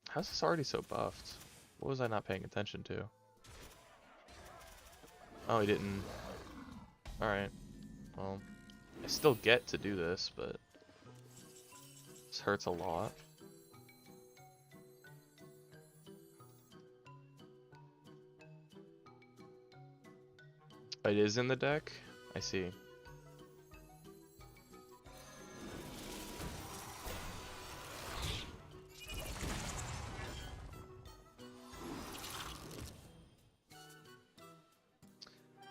How's this already so buffed? What was I not paying attention to? Oh, he didn't. Alright. Well, I still get to do this, but this hurts a lot. It is in the deck? I see.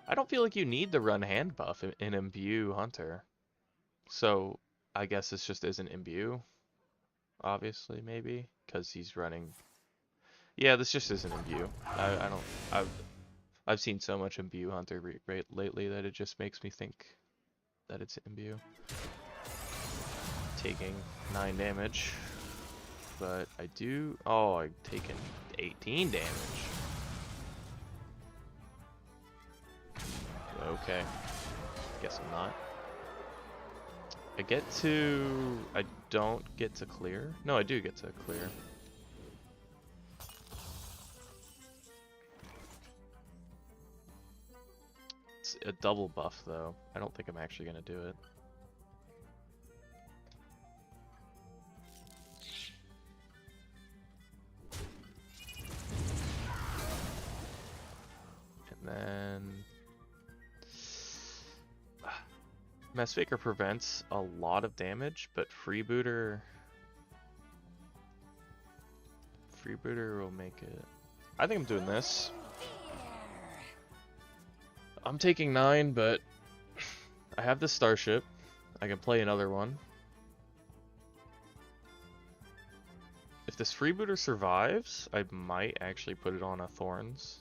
I don't feel like you need to run hand buff in Imbue Hunter. So I guess this just isn't Imbue. Obviously, maybe. Because he's running... Yeah, this just isn't Imbue. I've seen so much Imbue Hunter lately that it just makes me think that it's Imbue. Taking 9 damage. But I do... Oh, I've taken 18 damage. Okay. Guess I'm not. I don't get to clear? No, I do get to clear. It's a double buff, though. I don't think I'm actually going to do it. And then... Messfaker prevents a lot of damage, but Freebooter will make it. I think I'm doing this. I'm taking 9, but I have this Starship. I can play another one. If this Freebooter survives, I might actually put it on a Thorns.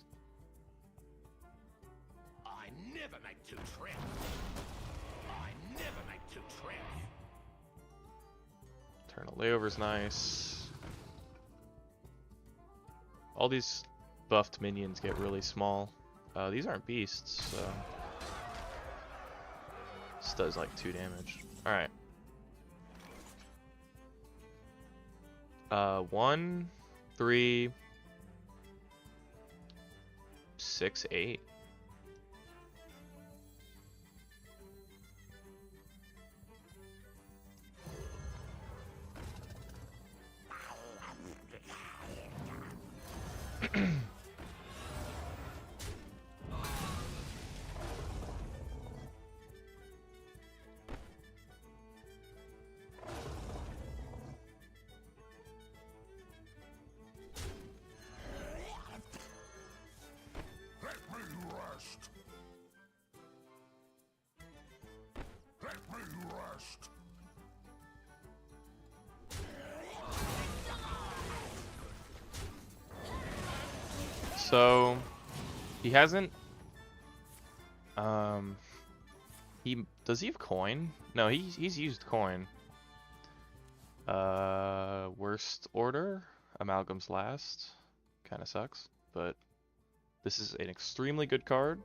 I never make two trips. Never make two trips. Eternal Layover's nice. All these buffed minions get really small. These aren't beasts, so This does like 2 damage. Alright. 1, 3, 6, 8. Let me rest. Let me rest. So he hasn't does he have coin? No, he's used coin. Worst order, Amalgam's last. Kinda sucks, but this is an extremely good card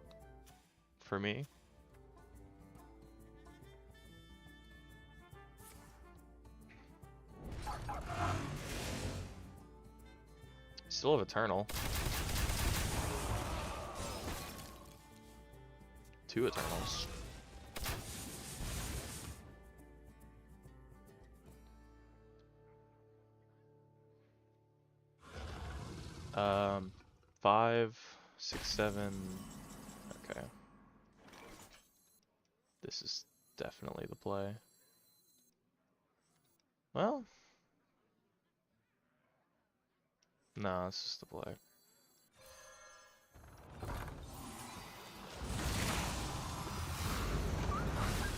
for me. Still have Eternal. 2 Eternals. Um, 5, 6, 7. Okay. This is definitely the play. Well, no, it's just the play.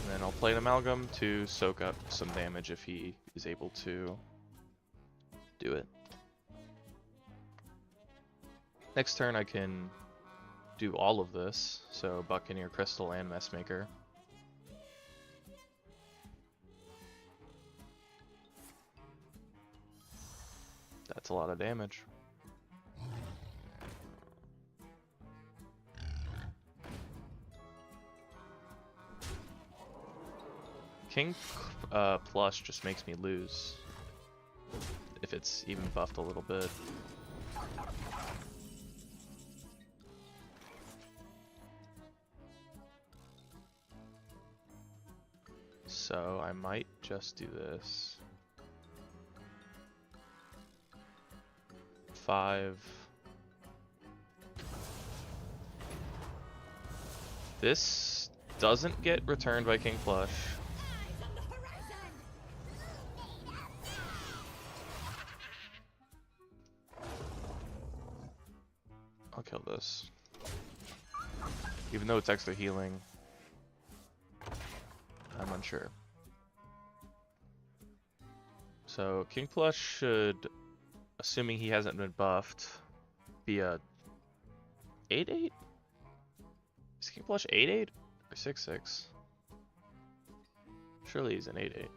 And then I'll play an Amalgam to soak up some damage if he is able to do it. Next turn I can do all of this, so Buccaneer, Crystal, and Messmaker. That's a lot of damage. King plus just makes me lose if it's even buffed a little bit. So I might just do this. 5. This doesn't get returned by King Flush. Eyes on the horizon. I'll kill this. Even though it's extra healing, I'm unsure. So King Flush should, assuming he hasn't been buffed, be a 8/8? Is King Flush 8/8 or 6/6? Surely he's an 8/8.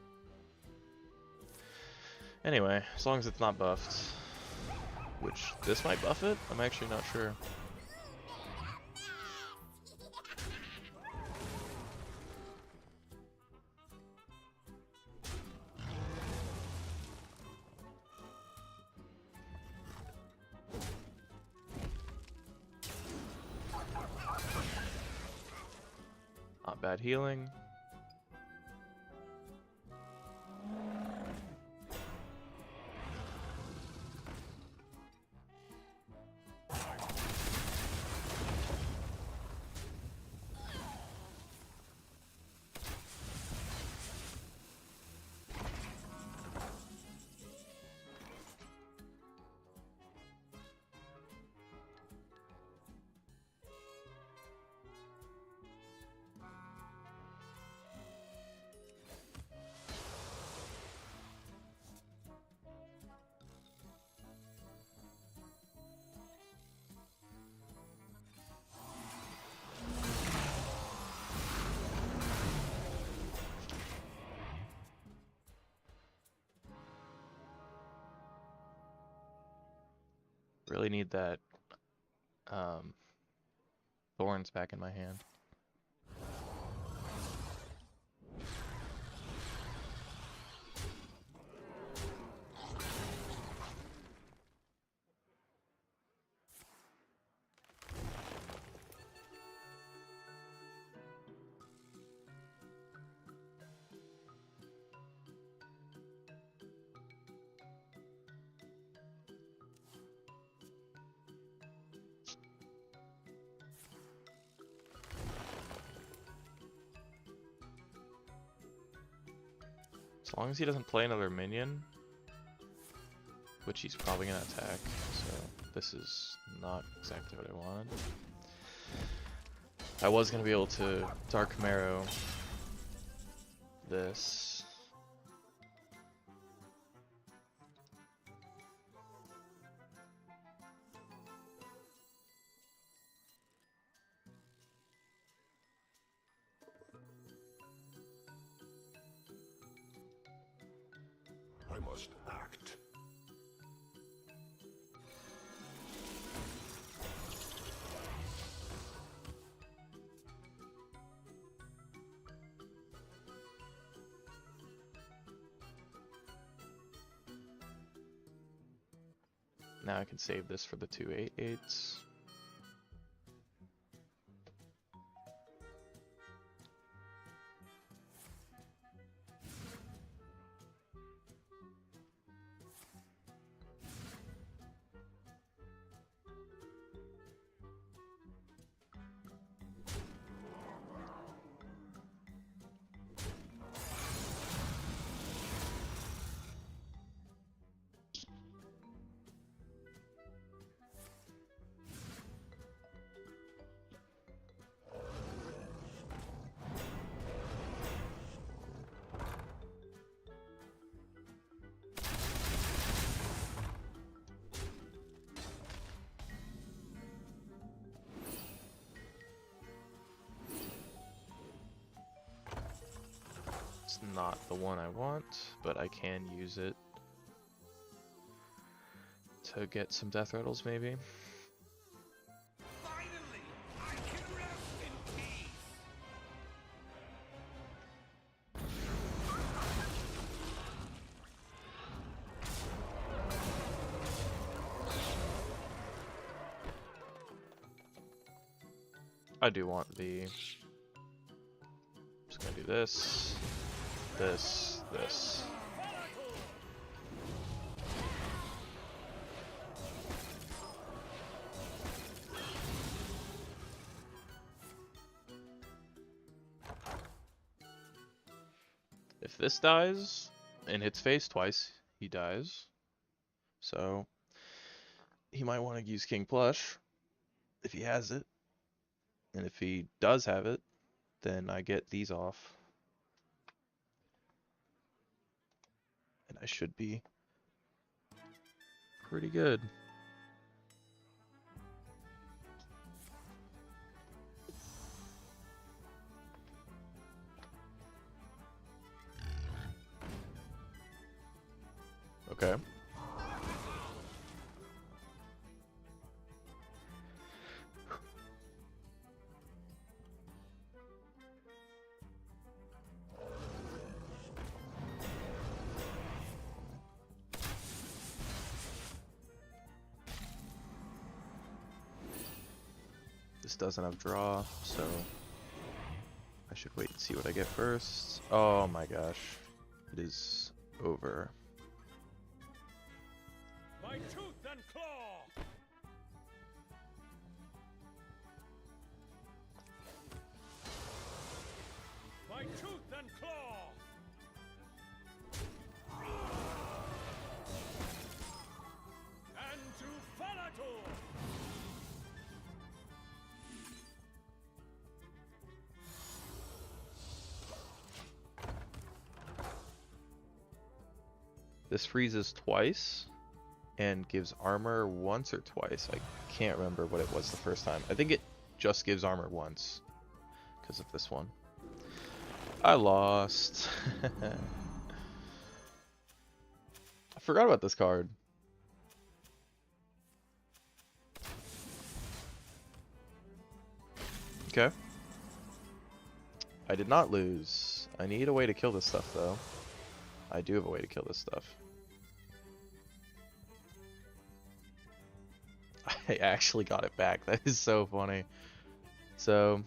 Anyway, as long as it's not buffed, which this might buff it, I'm actually not sure. Not bad healing. Really need that Thorns back in my hand. As long as he doesn't play another minion, which he's probably gonna attack, so this is not exactly what I wanted. I was gonna be able to Dark Marrow this. I must act. Now I can save this for the 2/8/8s. It's not the one I want, but I can use it to get some death rattles maybe. Finally, I can rest in peace. I do want the... Just gonna do this, this, this. If this dies and hits face twice, he dies. So he might want to use King Plush if he has it. And if he does have it, then I get these off. And I should be pretty good. Okay. This doesn't have draw, so I should wait and see what I get first. Oh my gosh. It is over. My tooth and claw. My tooth and claw. And to Falator. This freezes twice and gives armor once or twice. I can't remember what it was the first time. I think it just gives armor once because of this one. I lost. I forgot about this card. Okay. I did not lose. I need a way to kill this stuff though. I do have a way to kill this stuff. I actually got it back. That is so funny. So...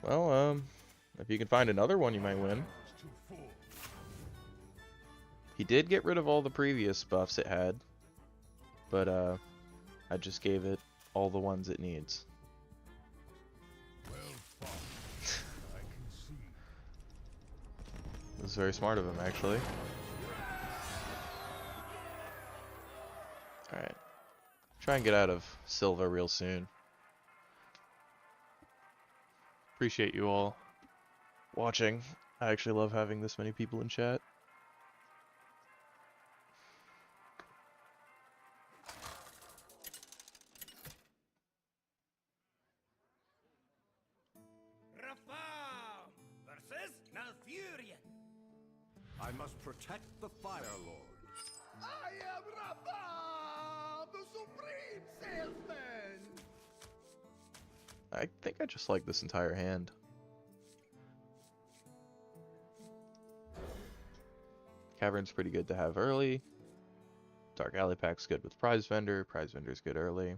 Well, if you can find another one, you might win. He did get rid of all the previous buffs it had, but I just gave it all the ones it needs. This is very smart of him, actually. Alright. Try and get out of Silva real soon. Appreciate you all watching. I actually love having this many people in chat. Rafam versus Malfurion. I must protect the Fire Lord. I am Rafam, the supreme salesman. I think I just like this entire hand. Cavern's pretty good to have early. Dark Alley Pack's good with Prize Vendor. Prize Vendor's good early.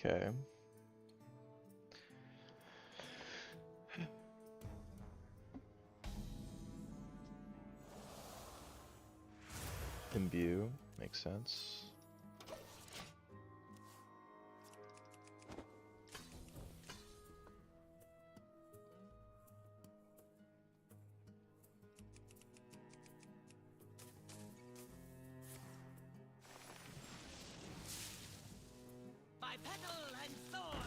Okay. Imbue makes sense. By petal and thorn.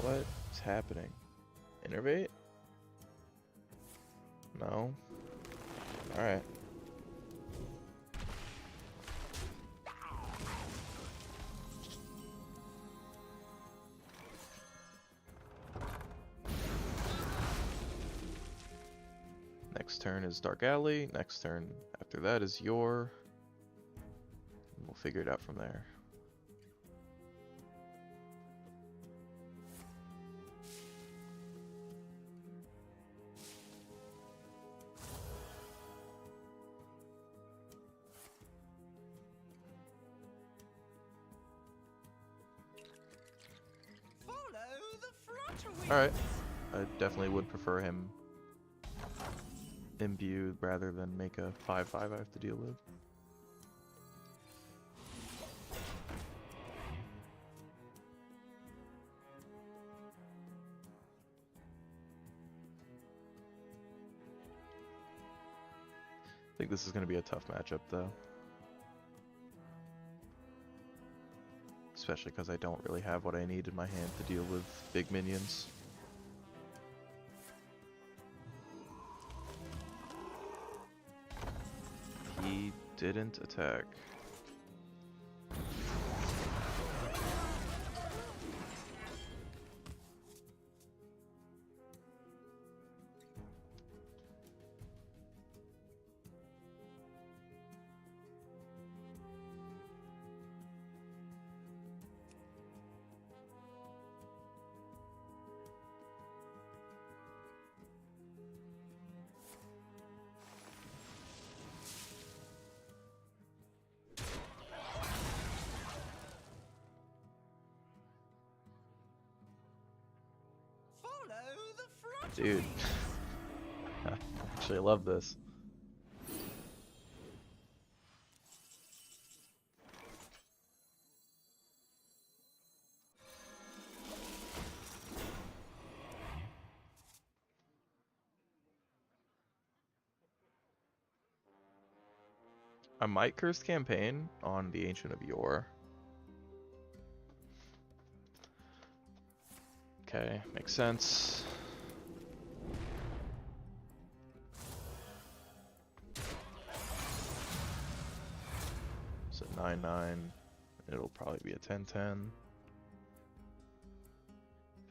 What is happening? Innervate? No. Alright. Next turn is Dark Alley. Next turn after that is your. We'll figure it out from there. Follow the flutter. Alright. I definitely would prefer him imbue rather than make a 5/5 I have to deal with. I think this is going to be a tough matchup though. Especially because I don't really have what I need in my hand to deal with big minions. He didn't attack. Dude. I actually love this. I might curse campaign on the Ancient of Yore. Okay, makes sense. So 9/9. It'll probably be a 10/10.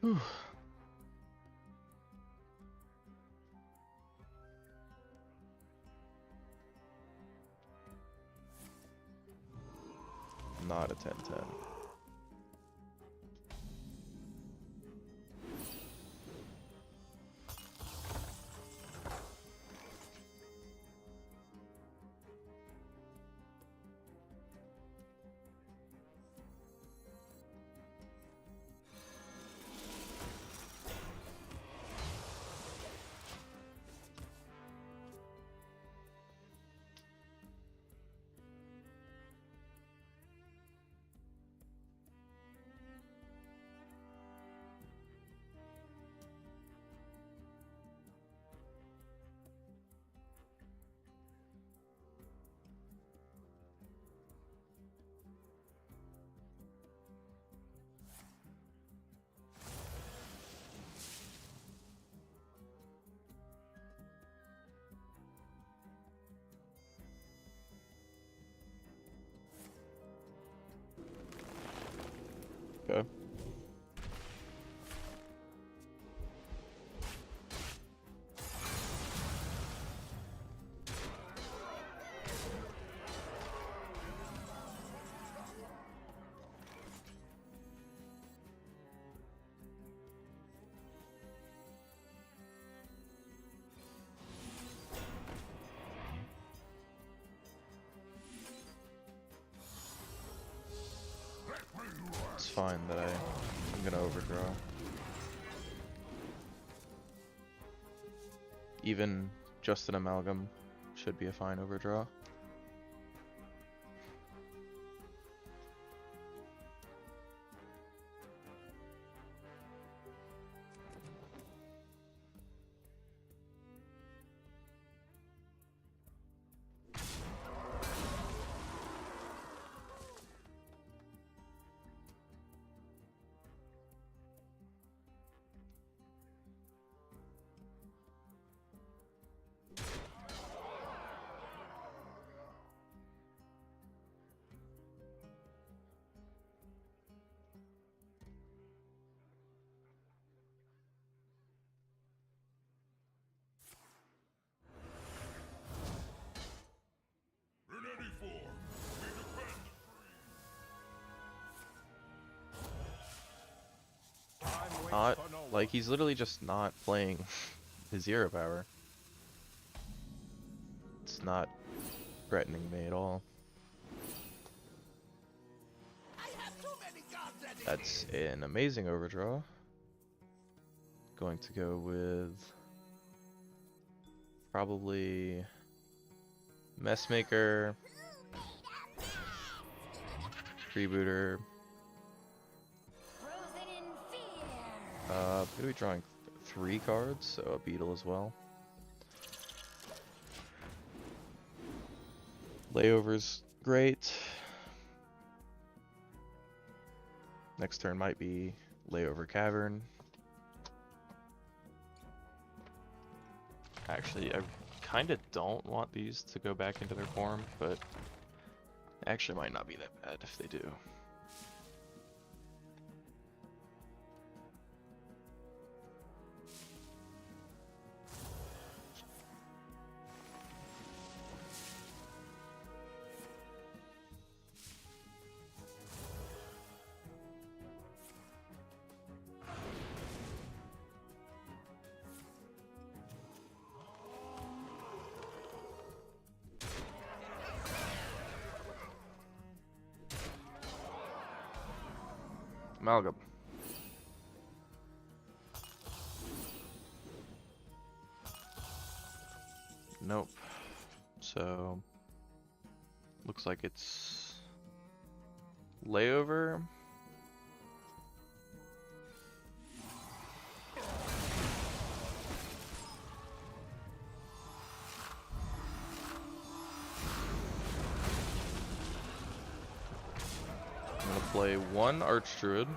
Whew. Not a 10/10. Okay. It's fine that I'm gonna overdraw. Even just an amalgam should be a fine overdraw. In any form, we defend Like, he's literally just not playing his Zero Power. It's not threatening me at all. I have too many cards at it. That's an amazing overdraw. Going to go with probably Messmaker, Freebooter. Frozen in fear. I'm gonna be drawing 3 cards, so a Beetle as well. Layover's great. Next turn might be Layover Cavern. Actually, I kind of don't want these to go back into their form, but it actually might not be that bad if they do. Amalgam. Nope. So looks like it's layover. I'm gonna play one Archdruid.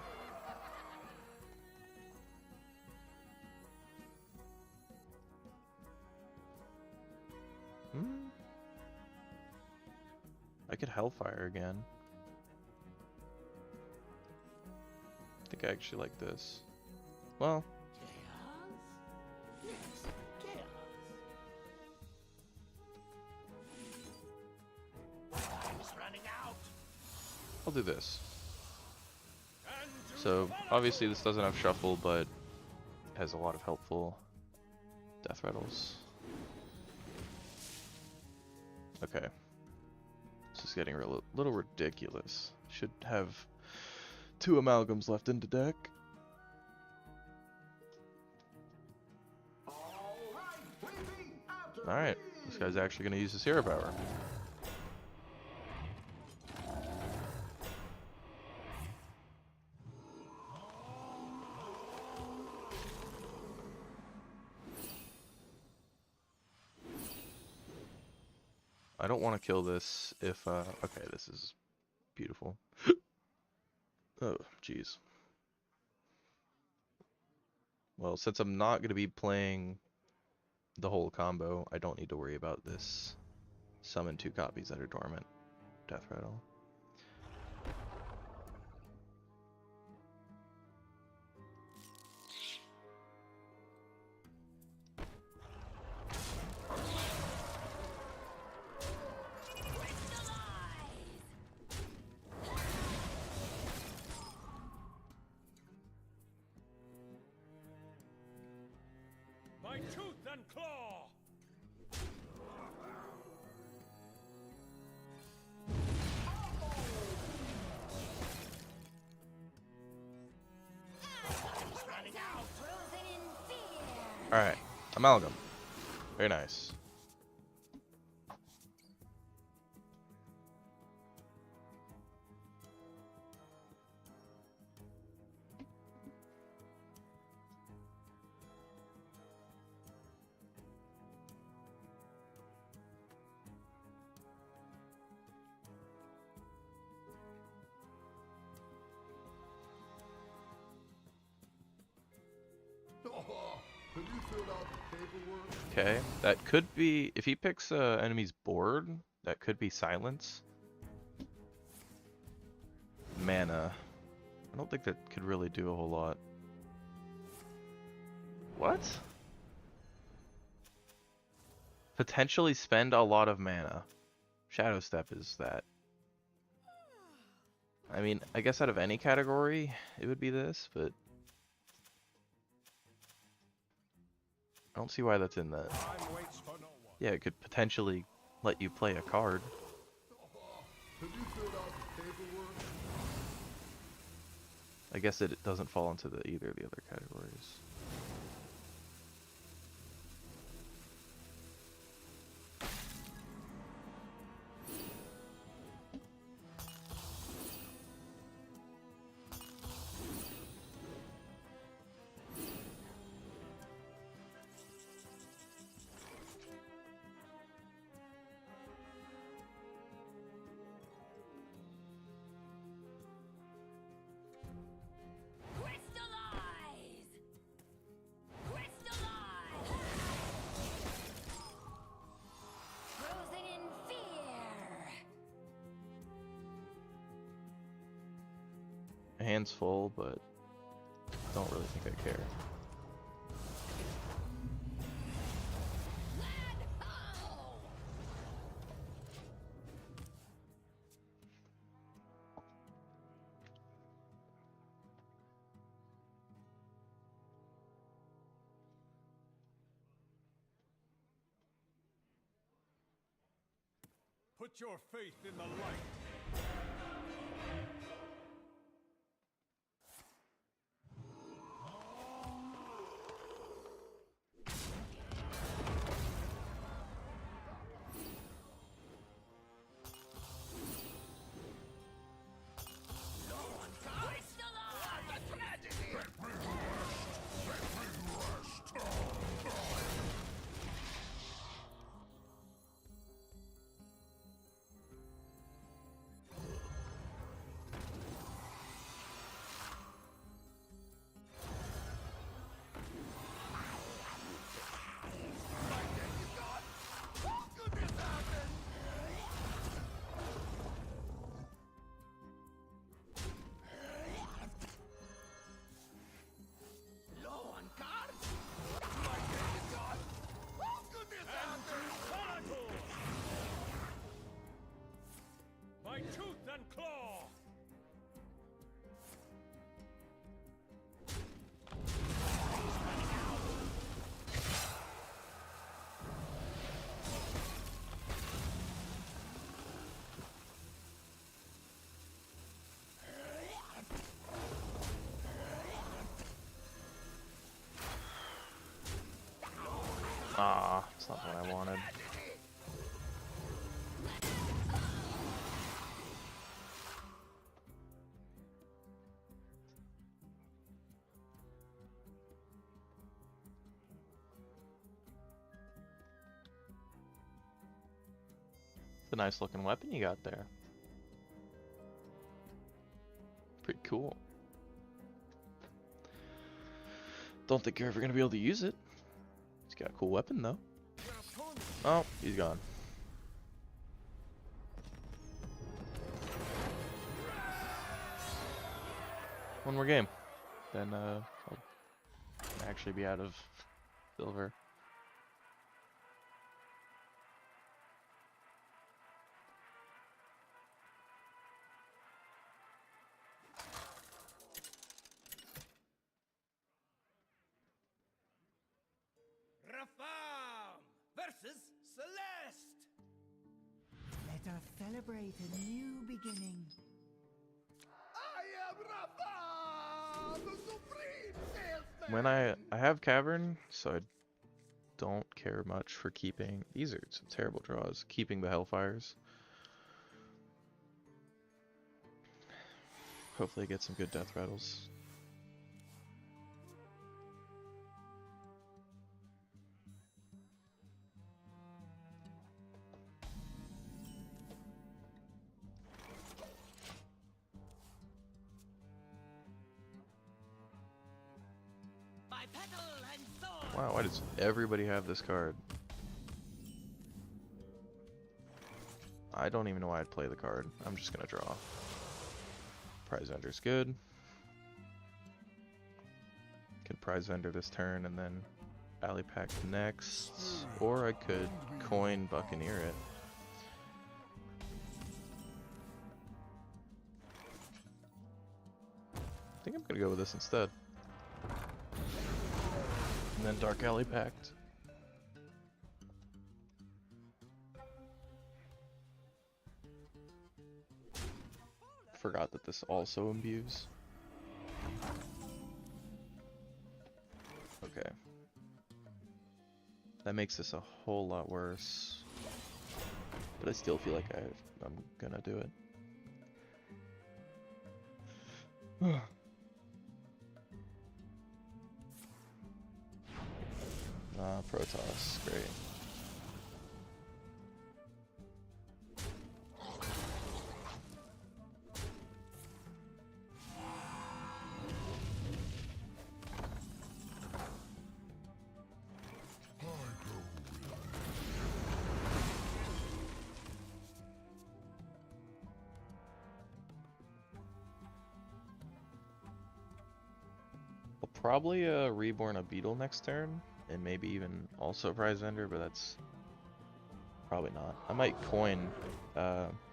I could Hellfire again. I think I actually like this. Well, Yes, chaos. Time's running out. I'll do this. And to So follow. obviously this doesn't have Shuffle, but has a lot of helpful death rattles. Okay. This is getting a little ridiculous. Should have 2 amalgams left in the deck. Alright, this guy's actually going to use his hero power. I don't want to kill this if, okay, this is beautiful. Oh, jeez. Well, since I'm not going to be playing the whole combo, I don't need to worry about this. Summon 2 copies that are dormant. Death rattle. My tooth and claw. Time's running out. Frozen in fear. Alright, amalgam. Very nice. Have you filled out the paperwork? Okay, that could be, if he picks enemy's board, that could be silence. Mana. I don't think that could really do a whole lot. What? Potentially spend a lot of mana. Shadow Step is that. I mean, I guess out of any category, it would be this, but I don't see why that's in that. Time waits for no one. Yeah, it could potentially let you play a card. Have you filled out the paperwork? I guess it doesn't fall into either of the other categories. Crystallize! Crystallize! Frozen in fear. My hand's full, but I don't really think I care. Land ho! Put your faith in the light. That's not what I wanted. It's a nice looking weapon you got there. Pretty cool. Don't think you're ever gonna be able to use it. He's got a cool weapon though. Oh, he's gone. One more game. Then I'll actually be out of silver. Rafam versus Celeste. Let us celebrate a new beginning. I am Rafam, the supreme salesman. When I have Cavern, so I don't care much for keeping. These are some terrible draws. Keeping the Hellfires. Hopefully get some good death rattles. My petal and sword. Wow, why does everybody have this card? I don't even know why I'd play the card. I'm just gonna draw. Prize Vendor's good. Can Prize Vendor this turn and then Alley Pack next. Or I could coin Buccaneer it. I think I'm gonna go with this instead. And then Dark Alley Pact. Forgot that this also imbues. Okay. That makes this a whole lot worse. But I still feel like I'm gonna do it. Protoss, great. I'll probably reborn a beetle next turn, and maybe even also Prize Vendor, but that's probably not. I might coin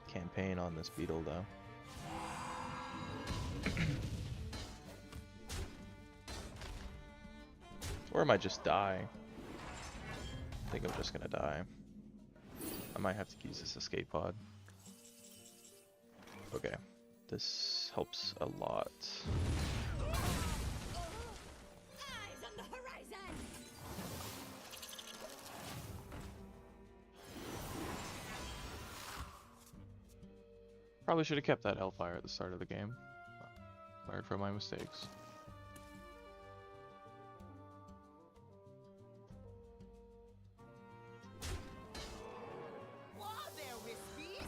campaign on this beetle though. Or I might just die. I think I'm just gonna die. I might have to use this escape pod. Okay, this helps a lot. Eyes on the horizon! Probably should have kept that Hellfire at the start of the game. Learned from my mistakes. Whoa there, Wispies.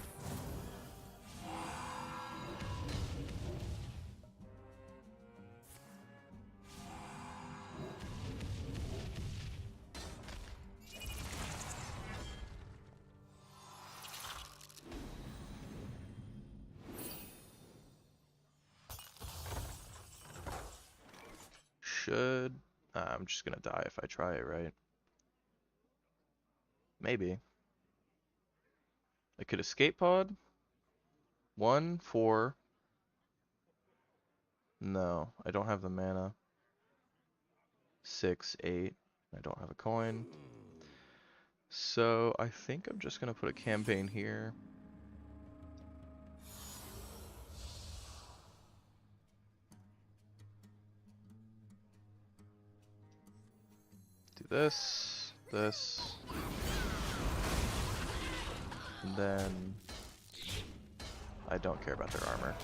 Should... I'm just gonna die if I try it, right? Maybe. I could escape pod. 1, 4. No, I don't have the mana. 6, 8. I don't have a coin. So I think I'm just gonna put a campaign here. Do this, this. And then I don't care about their armor.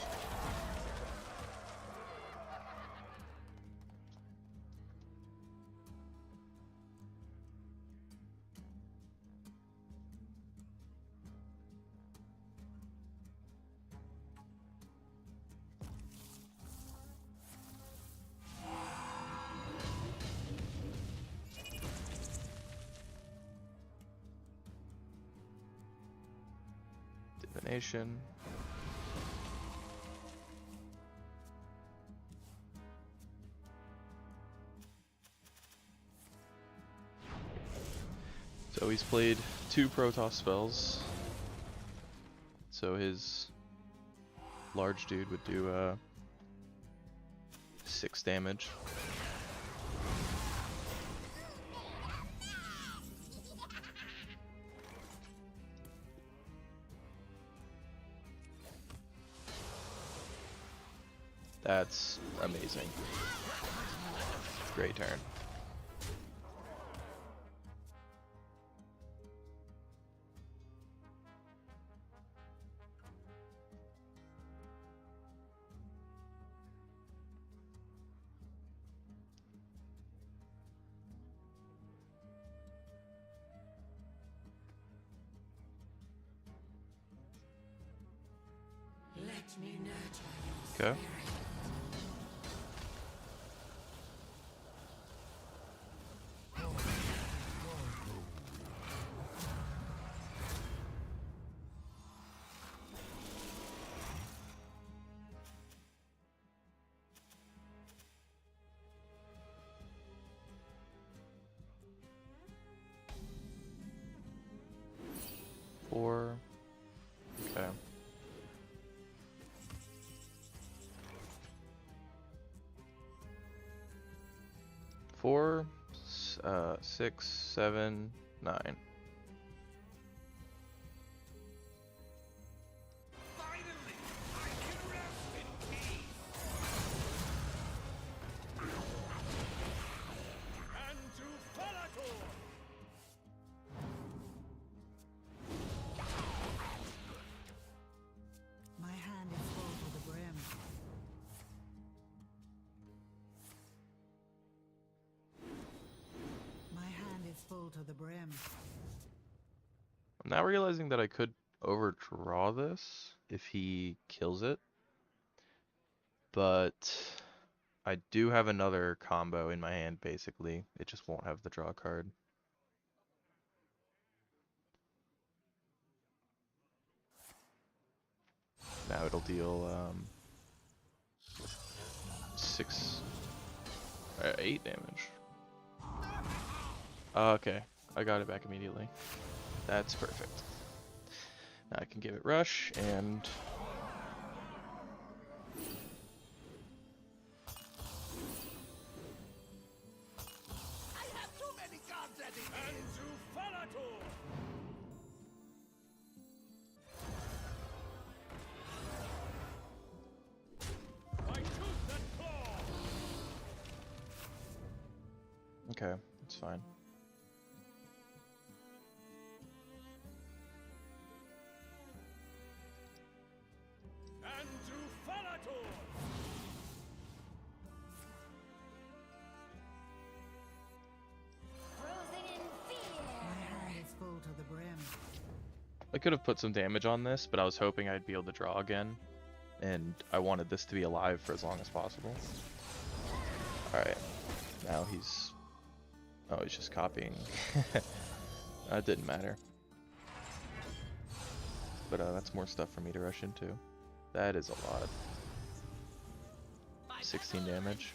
Divination. So he's played 2 Protoss spells. So his large dude would do 6 damage. That's amazing. Great turn. Let me nurture your Okay. spirit. 4. Okay. 4, 6, 7, 9. Finally, I can rest in peace. And to Falator. My hand is full to the brim. My hand is full to the brim. I'm now realizing that I could overdraw this if he kills it. But I do have another combo in my hand, basically. It just won't have the draw card. Now it'll deal 8 damage. Okay, I got it back immediately. That's perfect. Now I can give it rush and I have too many cards at it. And to Falator. My tooth and claw. okay, that's fine. And to Falator. Frozen in fear. My hand is full to the brim. I could have put some damage on this, but I was hoping I'd be able to draw again. And I wanted this to be alive for as long as possible. Alright, now he's... Oh, he's just copying. That didn't matter. But that's more stuff for me to rush into. That is a lot. 16 damage.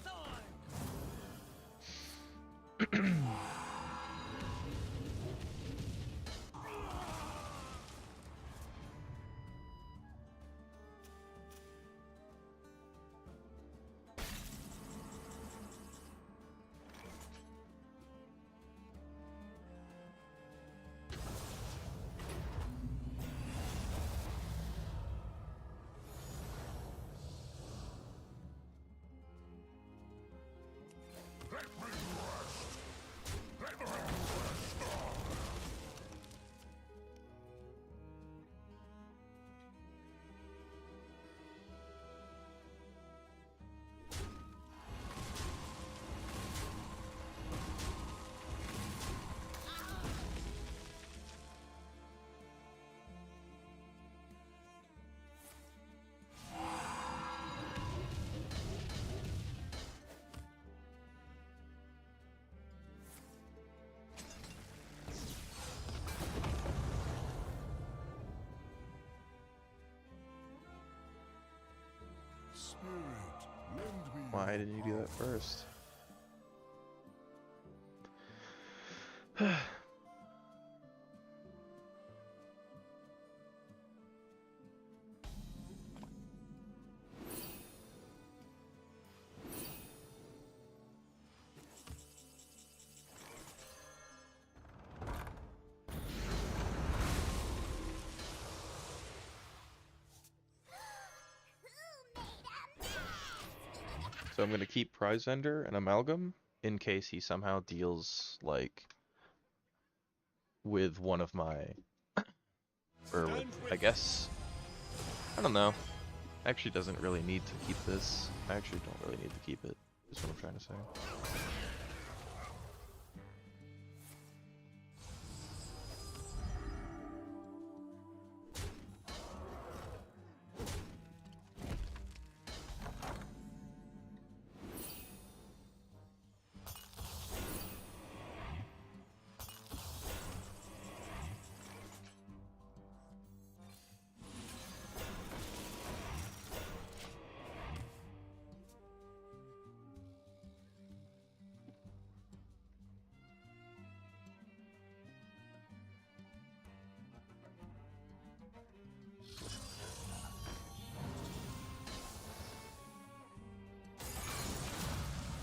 Why didn't you do that first? So I'm gonna keep Prize Vendor and Amalgam in case he somehow deals like with one of my, or with, I guess, I don't know. Actually doesn't really need to keep this. I actually don't really need to keep it, is what I'm trying to say.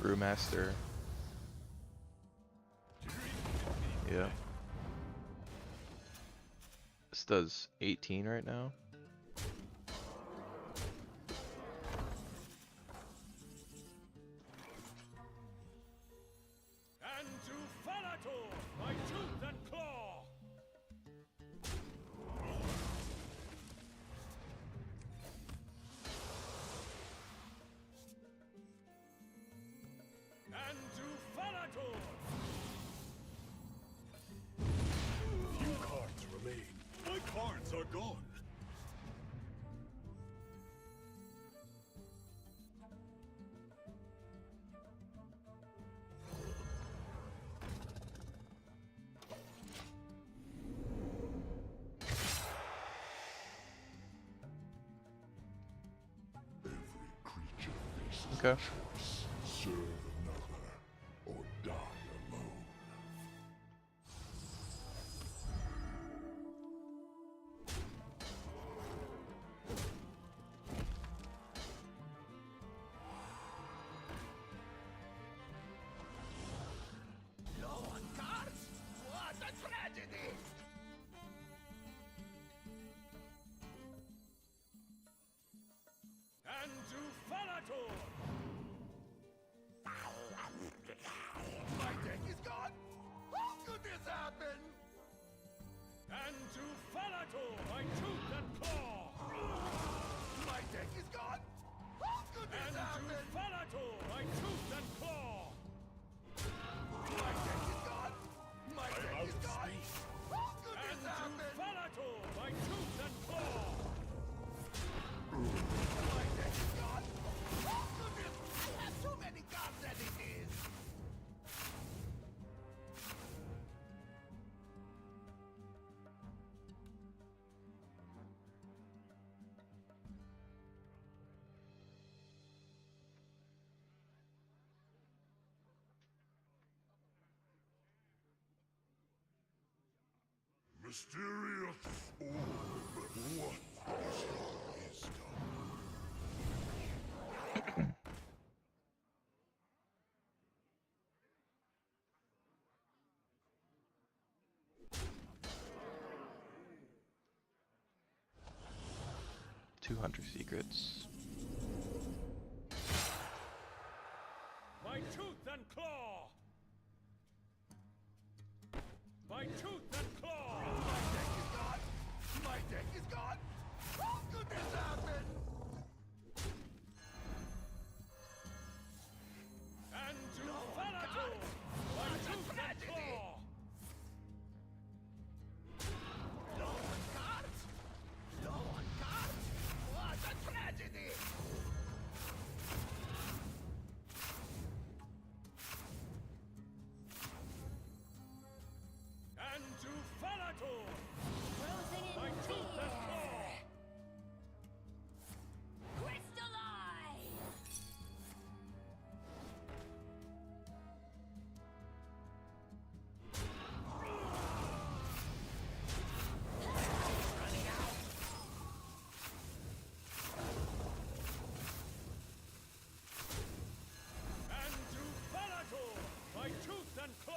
Brewmaster. Yeah. This does 18 right now. And to Falator, by tooth and claw! And to Falator! Few cards remain. My cards are gone. Every creature faces Okay. choice. Serve another or die alone. Low on cards? What a tragedy! And to Falator! My deck is gone! How could this happen? And to Falator, by tooth and claw! My deck is gone! How could this happen? And to Falator, by tooth and claw! My deck is gone! My deck is gone! How could this happen? And to Falator, by tooth and claw! My deck is gone! How could this? I have too many cards as it is! Mysterious orb, what is your wisdom? 200 secrets. By tooth and claw! By tooth and claw! My deck is gone! My deck is gone! How could this happen? And to Falator! By tooth and claw! Low on cards? Low on cards? What a tragedy! And and claw!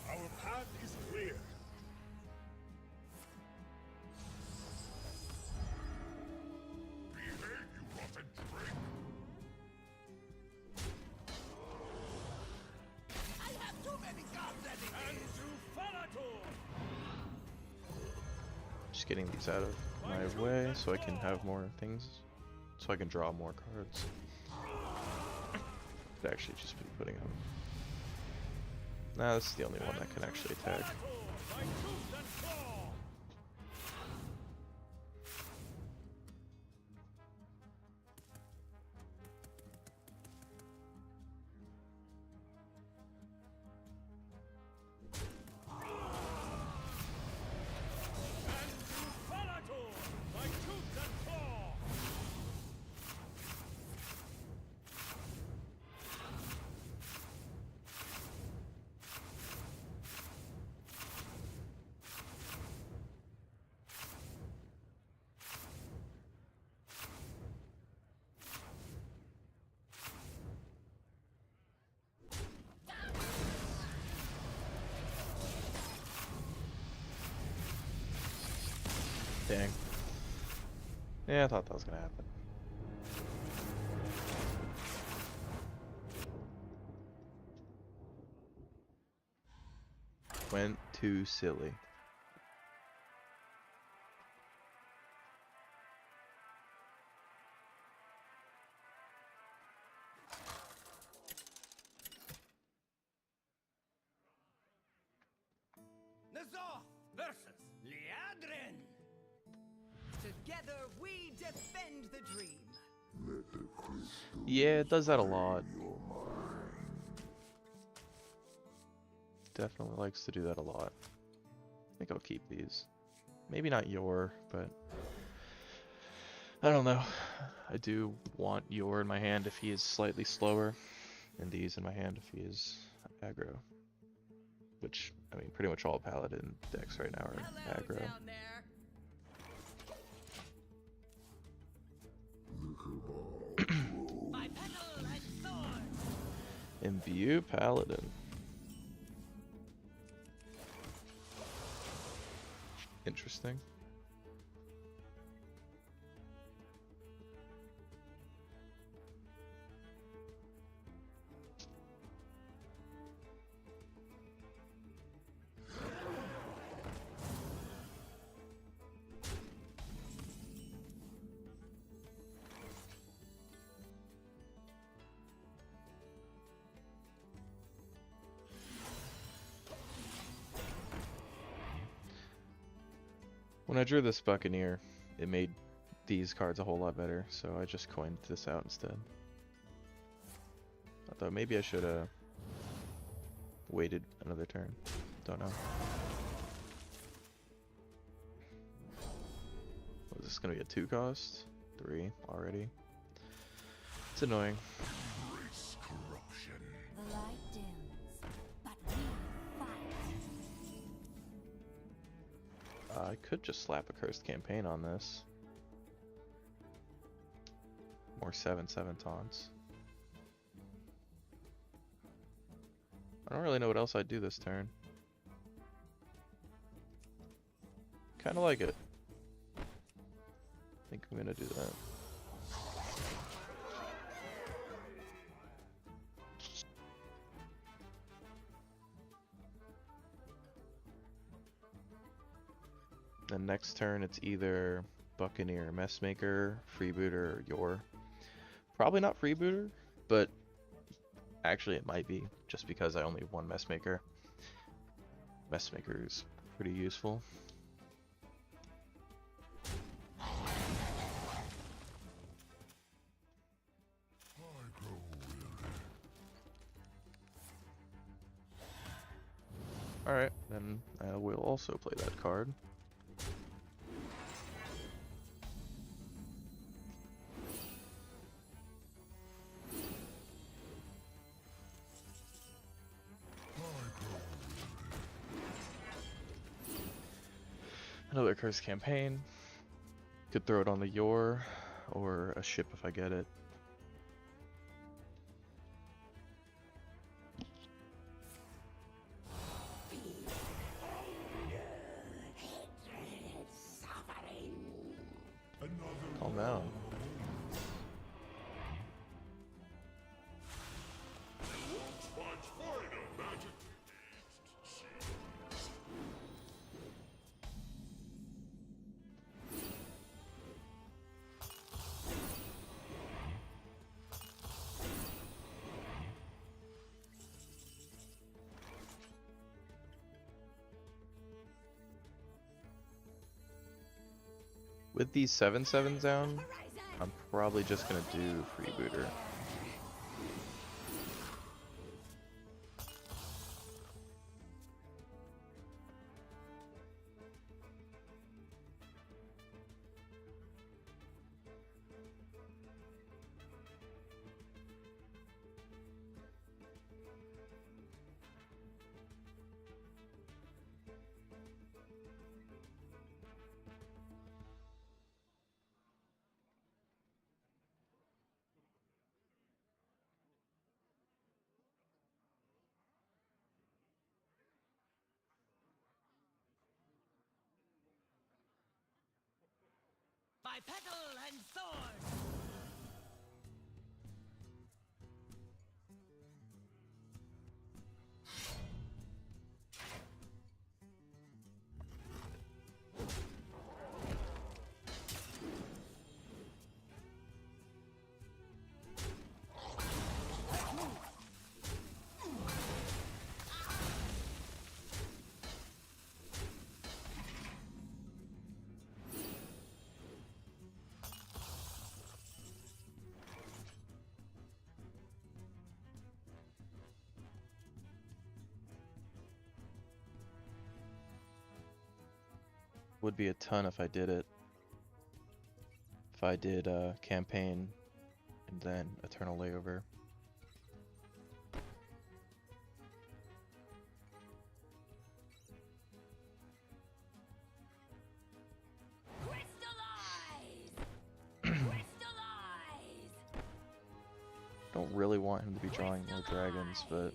Our path is clear. Behave, you rotten drink! I have too many gods as it and is! To Falator! Just getting these out of my way so I can have more things, so I can draw more cards. Could actually just be putting them. Nah, this is the only one that can actually attack. Falator, by tooth and claw! And to Falator, by tooth and claw! Dang. Yeah, I thought that was gonna happen. Went too silly. Nazoth versus Liadrin! Together we defend the dream. Yeah, it does that a lot. Definitely likes to do that a lot. I think I'll keep these. Maybe not Yor, but I don't know. I do want Yor in my hand if he is slightly slower, and these in my hand if he is aggro. Which, I mean, pretty much all Paladin decks right now are Hello aggro. down there. By petal and thorns! Imbue Paladin. Interesting. When I drew this Buccaneer, it made these cards a whole lot better, so I just coined this out instead. I thought maybe I should have waited another turn. Don't know. Was this gonna be a 2 cost? 3 already. It's annoying. Embrace corruption. The light dims, but we fight. I could just slap a Cursed Campaign on this. More 7/7 taunts. I don't really know what else I'd do this turn. Kinda like it. I think I'm gonna do that. Then next turn it's either Buccaneer, Messmaker, Freebooter, or Yor. Probably not Freebooter, but actually it might be, just because I only have one Messmaker. Messmaker is pretty useful. Alright, then I will also play that card. Another Curse Campaign. Could throw it on the Yor, or a ship if I get it. Calm down. With these 7/7s down, I'm probably just gonna do Freebooter. By petal and sword! Would be a ton if I did it. If I did campaign and then Eternal Layover. Don't really want him to be drawing more dragons, but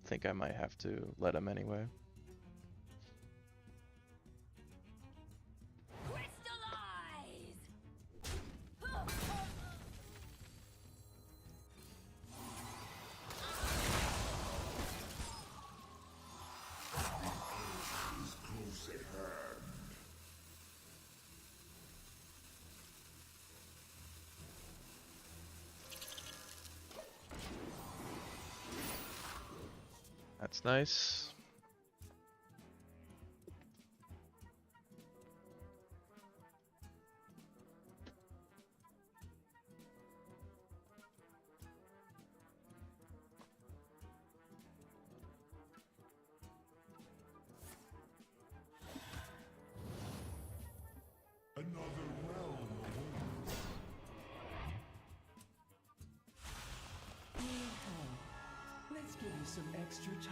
I think I might have to let him anyway. That's nice. Another realm awaits. Let's give you some extra time.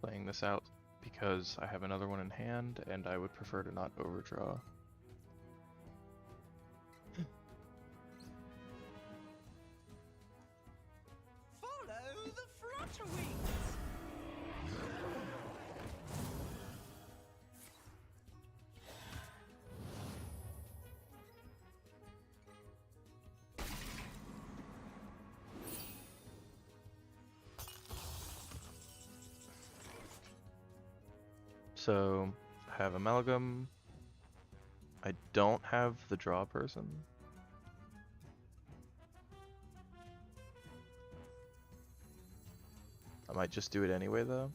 playing this out because I have another one in hand and I would prefer to not overdraw. Follow the flutter wings. So, I have Amalgam. I don't have the draw person. I might just do it anyway though.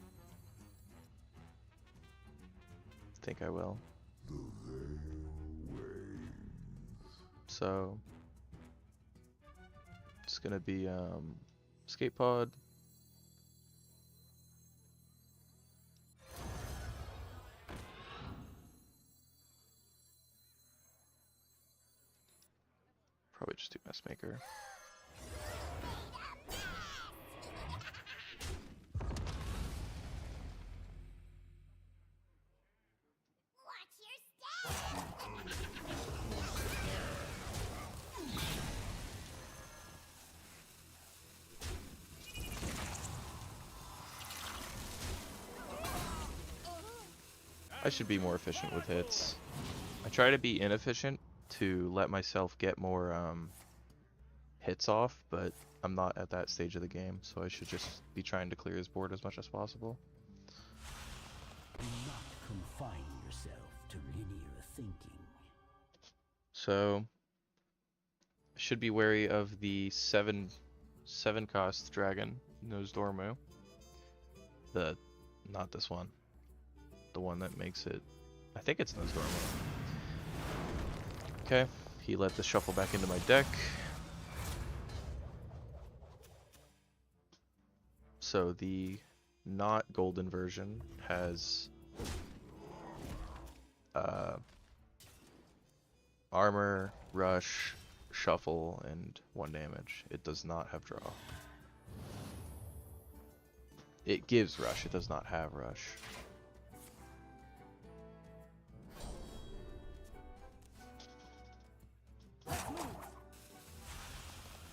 I think I will. So, it's gonna be Escape Pod. Probably just do Messmaker. Watch your step! I should be more efficient with hits. I try to be inefficient to let myself get more hits off, but I'm not at that stage of the game, so I should just be trying to clear his board as much as possible. Do not confine yourself to linear thinking. So, I should be wary of the 7 cost dragon, Nozdormu. Not this one. The one that makes it, I think it's Nozdormu. Okay, he let the shuffle back into my deck. So the not golden version has armor, rush, shuffle, and 1 damage. It does not have draw. It gives rush, it does not have rush.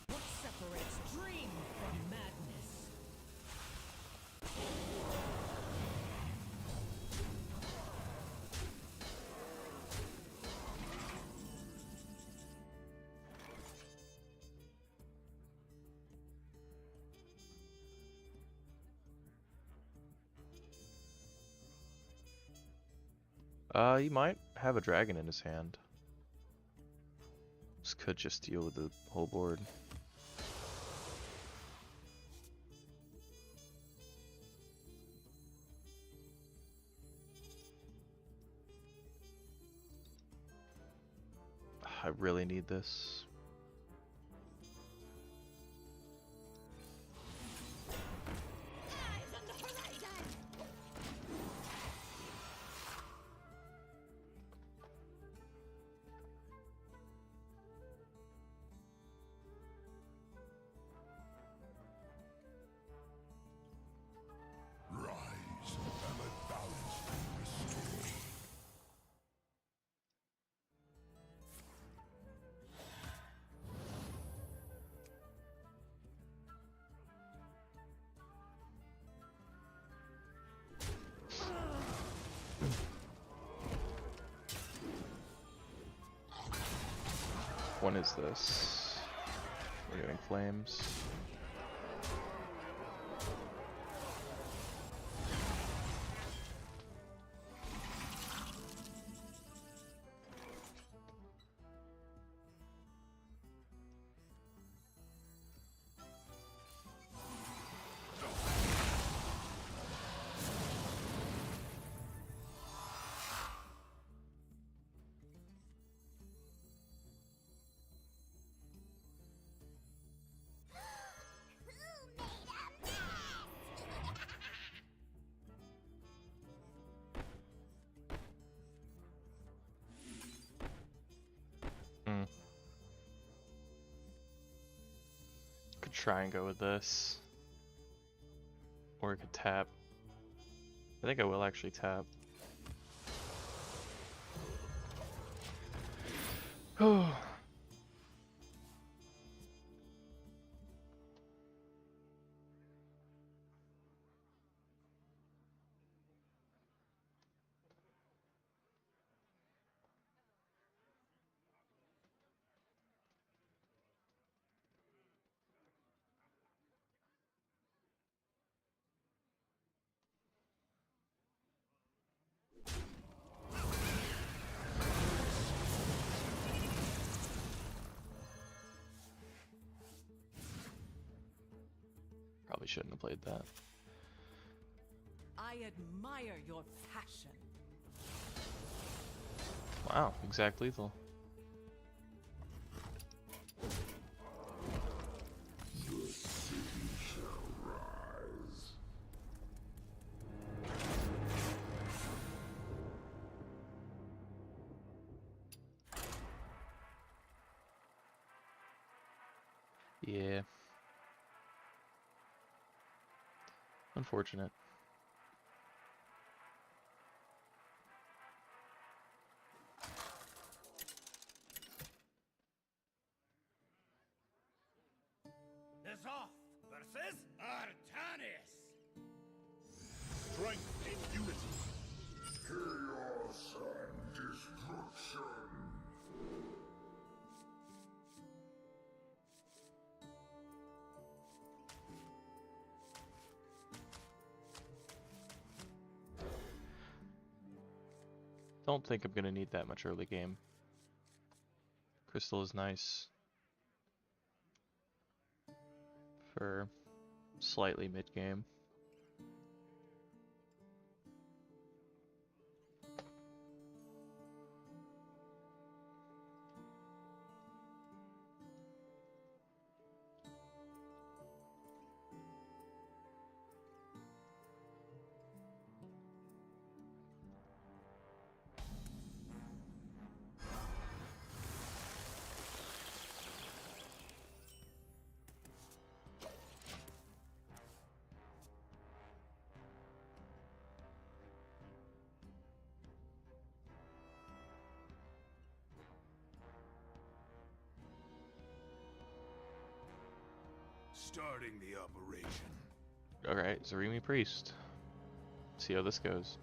What separates dream from madness? He might have a dragon in his hand. This could just deal with the whole board. I really need this. Eyes on the horizon! Rise, and let balance be restored. When is this? We're getting flames. Who made a mess? Could try and go with this. Or I could tap. I think I will actually tap. Oh. Probably shouldn't have played that. I admire your passion. Wow, exact lethal. Yeah. Unfortunate. Isoth versus Artanis. Strength in unity. Chaos and destruction. Don't think I'm gonna need that much early game. Crystal is nice for slightly mid game. Starting the operation. Alright, Zarimi Priest. See how this goes.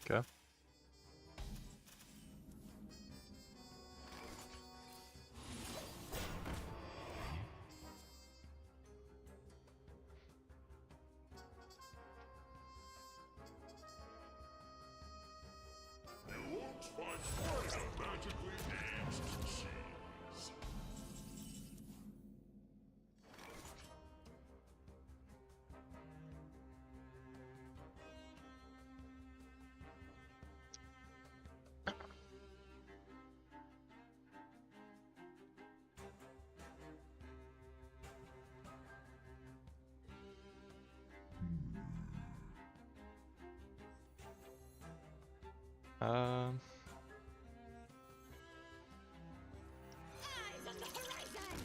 Okay. You won't find fire magically aged cheese. Um, Eyes on the horizon!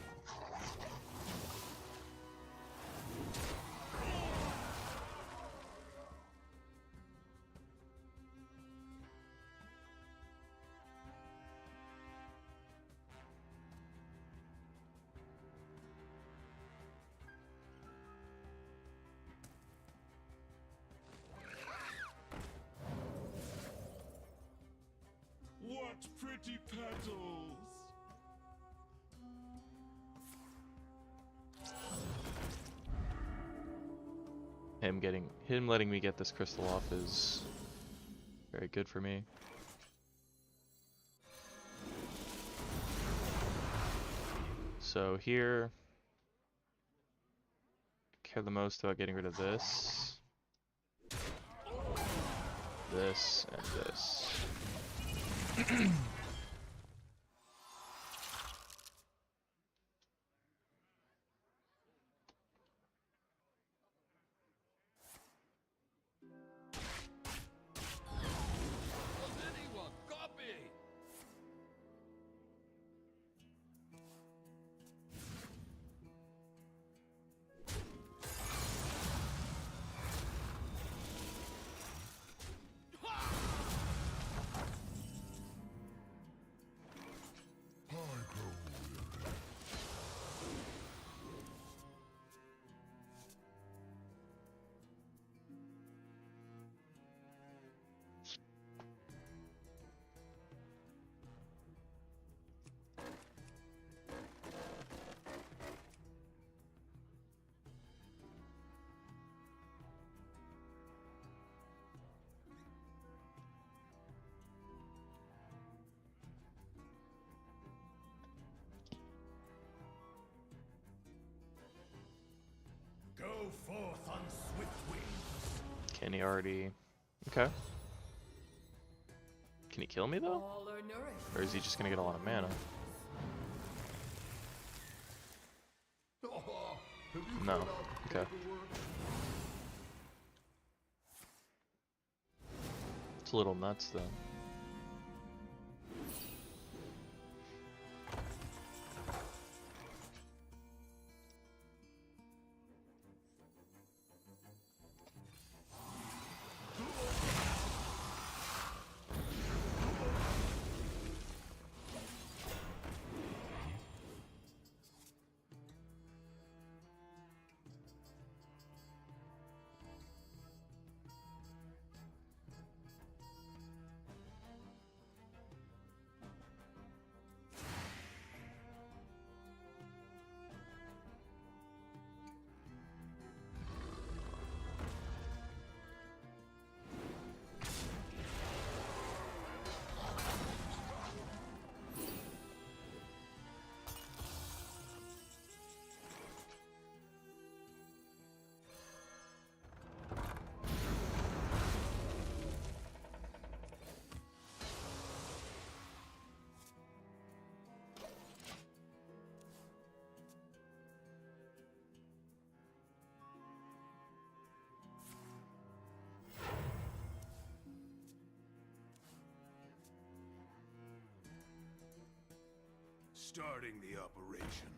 him letting me get this crystal off is very good for me. So here, care the most about getting rid of this, this, and this. Does anyone copy? I grow weary. Go forth on swift wings. Can he already? Okay. Can he kill me though? All are nourished. Or is he just gonna get a lot of mana? Have you No. filled out the Okay. paperwork? It's a little nuts though. Starting the operation.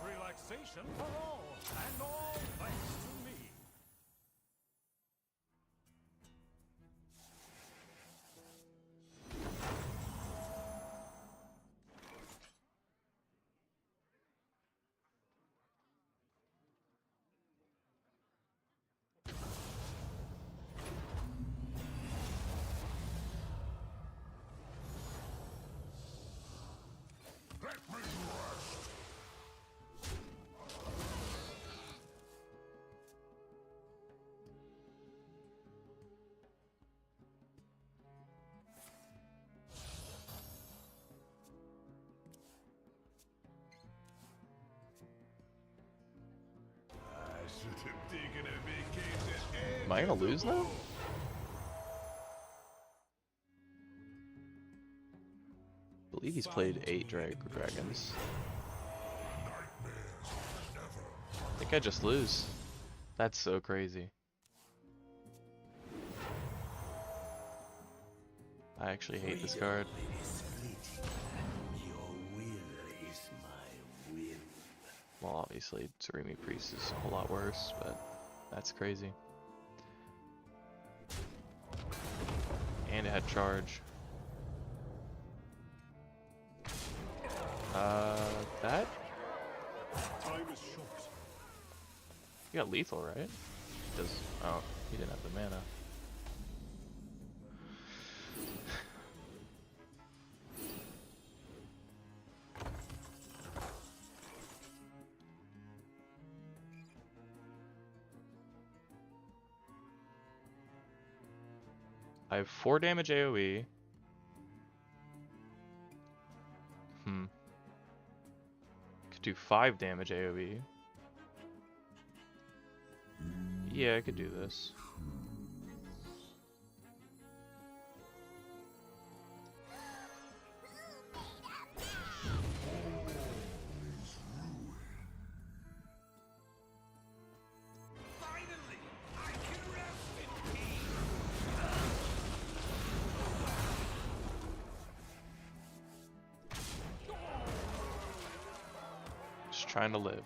Relaxation for all, and all thanks to me. Let me rest. I should have taken a vacation. Am I gonna lose now? I believe he's played 8 dragons. I think I just lose. That's so crazy. I actually hate this card. Your will is my will. Well, obviously, Tsurimi Priest is a whole lot worse, but that's crazy. And it had charge. That? Time is short. You got lethal, right? Does oh, he didn't have the mana. I have 4 damage AoE. Could do 5 damage AoE. Yeah, I could do this. Finally, I can rest in peace. Just trying to live.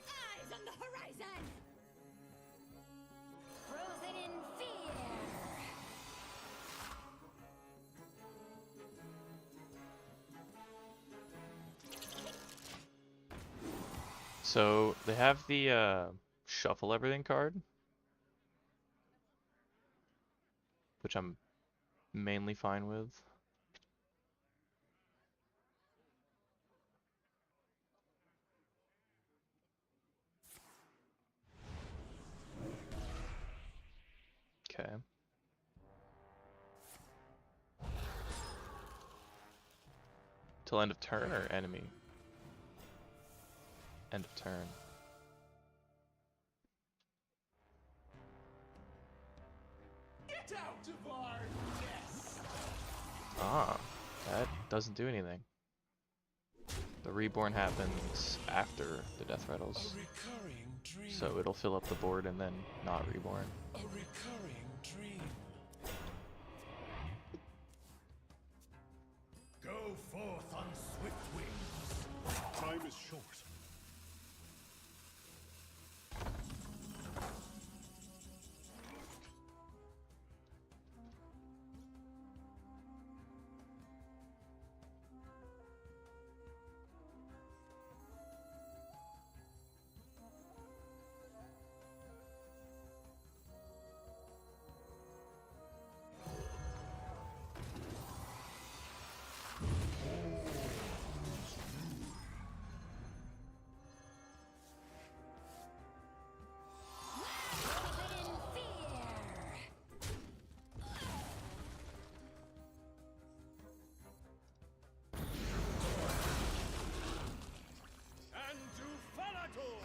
Eyes on the horizon! Frozen in fear! So they have the shuffle everything card, which I'm mainly fine with. Okay. Till end of turn or enemy? End of turn. Get out of our nest. Ah, that doesn't do anything. The reborn happens after the death rattles, recurring dream. so it'll fill up the board and then not reborn. A recurring dream. Go forth on swift wings. Time is short. Frozen in fear! And to Falator.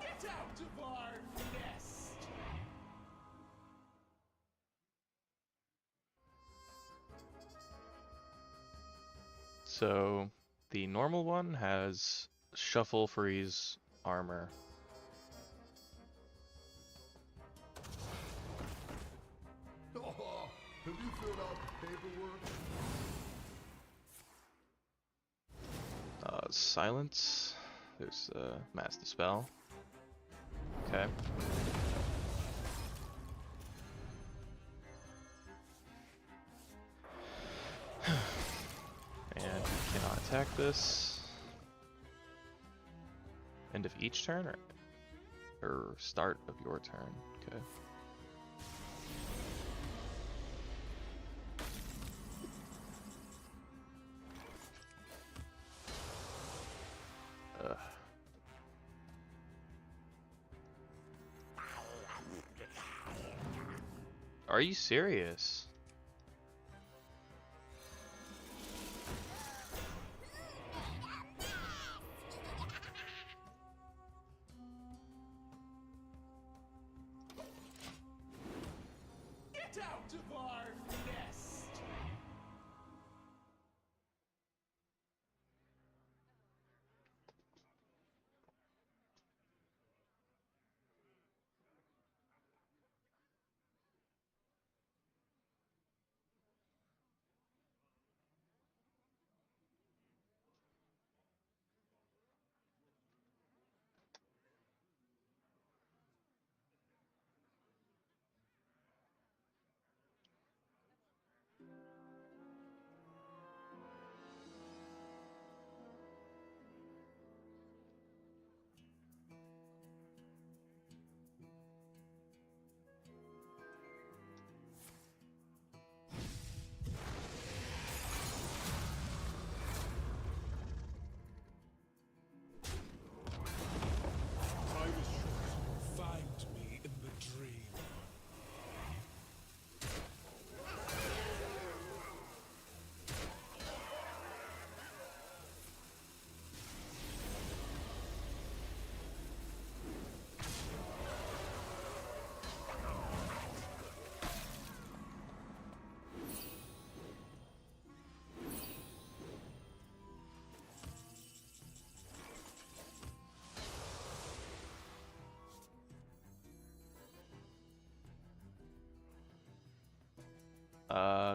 Get out of our nest. So the normal one has shuffle, freeze, armor. Have you filled out the paperwork? Silence. There's mass dispel. Okay. And you cannot attack this. End of each turn or start of your turn. Okay. Ugh. Are you serious? Get out of our nest.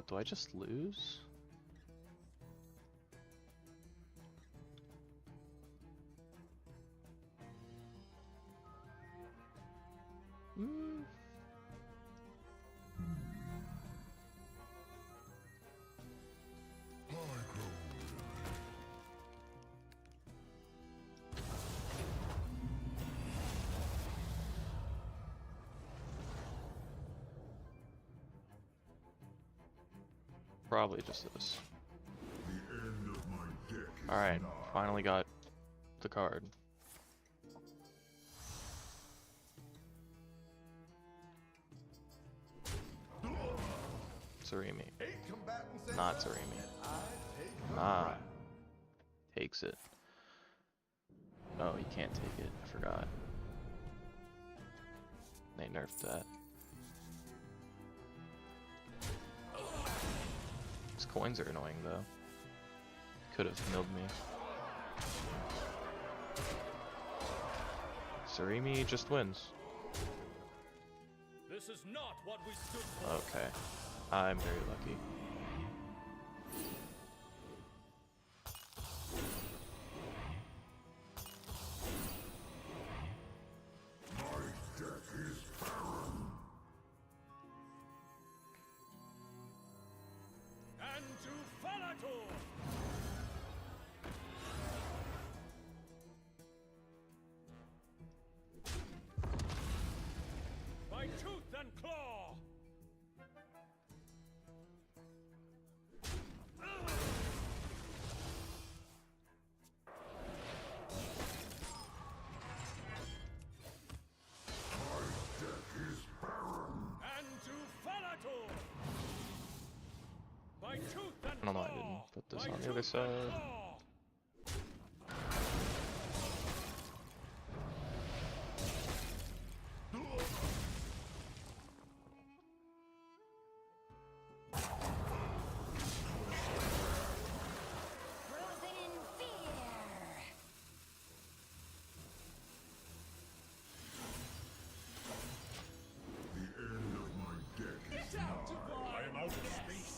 Do I just lose? Hmm. Probably just this. Alright, finally got the card. Sarimi. Not Sarimi. Ah. Takes it. Oh, he can't take it. I forgot. They nerfed that. These coins are annoying though. Could have milled me. Sarimi just wins. This is not what we stood for. Okay. I'm very lucky. And to Falator! By tooth and claw! And to Falator! By tooth and I don't know, I claw! didn't put this By on the other tooth and side. claw! Frozen in fear. I am out of space.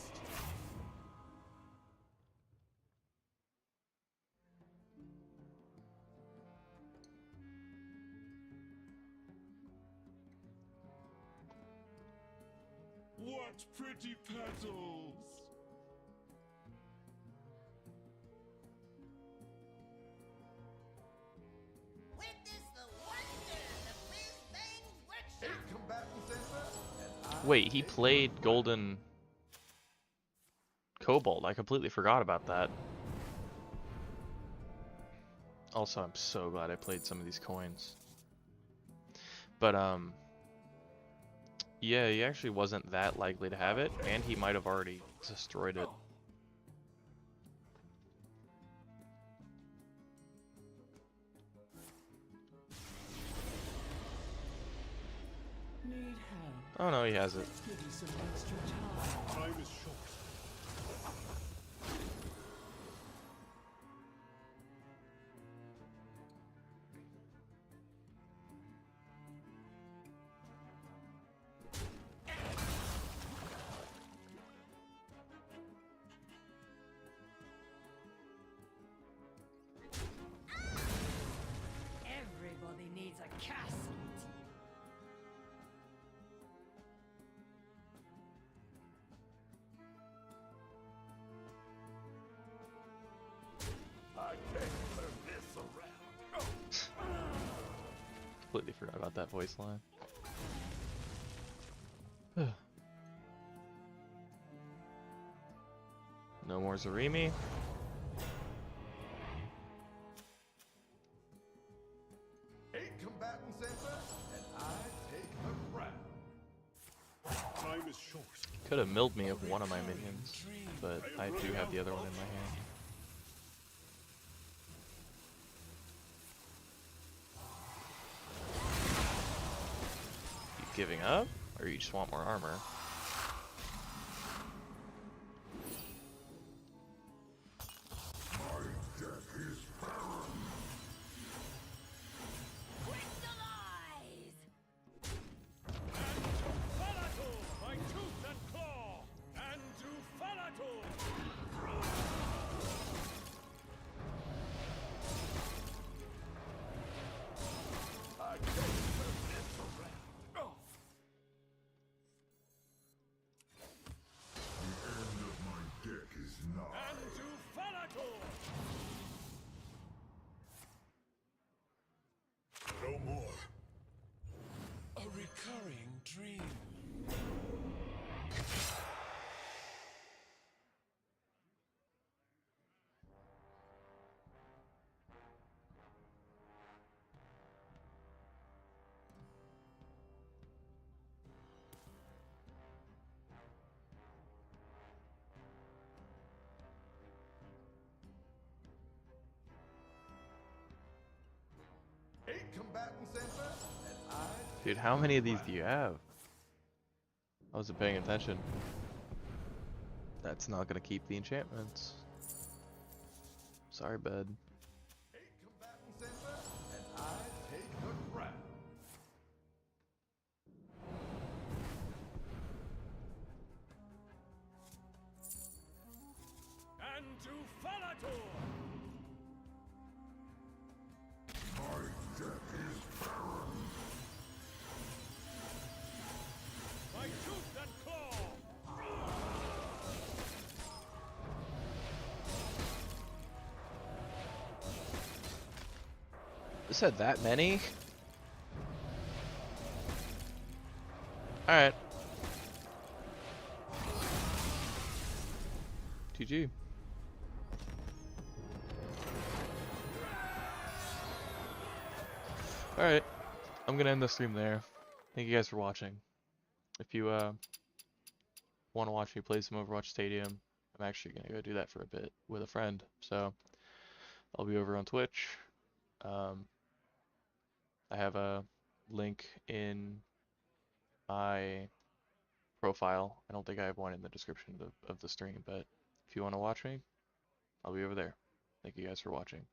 What pretty petals! Witness the wonders of Whiz Bang's workshop. Wait, he played Golden Cobalt. I completely forgot about that. Also, I'm so glad I played some of these coins. But, yeah, he actually wasn't that likely to have it, and he might have already destroyed it. Need help? Oh no, he has it. Give you some extra time. Time is short. Everybody needs a castle. I can't turn this around. Completely forgot about that voice line. No more Zarimi. Eight combatants enter, and I take the crown. Time is short. Could have milled me of one of my minions, but I do have the other one in my hand. You giving up, or you just want more armor? Crystallize. Falator by tooth and claw, and to Dude, how many of these do you have? I wasn't paying attention. That's not gonna keep the enchantments. Sorry, bud. 8 combatants enter, and I take the crown. And to Falator! My deck is barren. By tooth and claw! This had that many? Alright. GG. Alright. I'm gonna end the stream there. Thank you guys for watching. If you want to watch me play some Overwatch Stadium, I'm actually gonna go do that for a bit with a friend. So I'll be over on Twitch. I have a link in my profile. I don't think I have one in the description of the stream, but if you want to watch me, I'll be over there. Thank you guys for watching.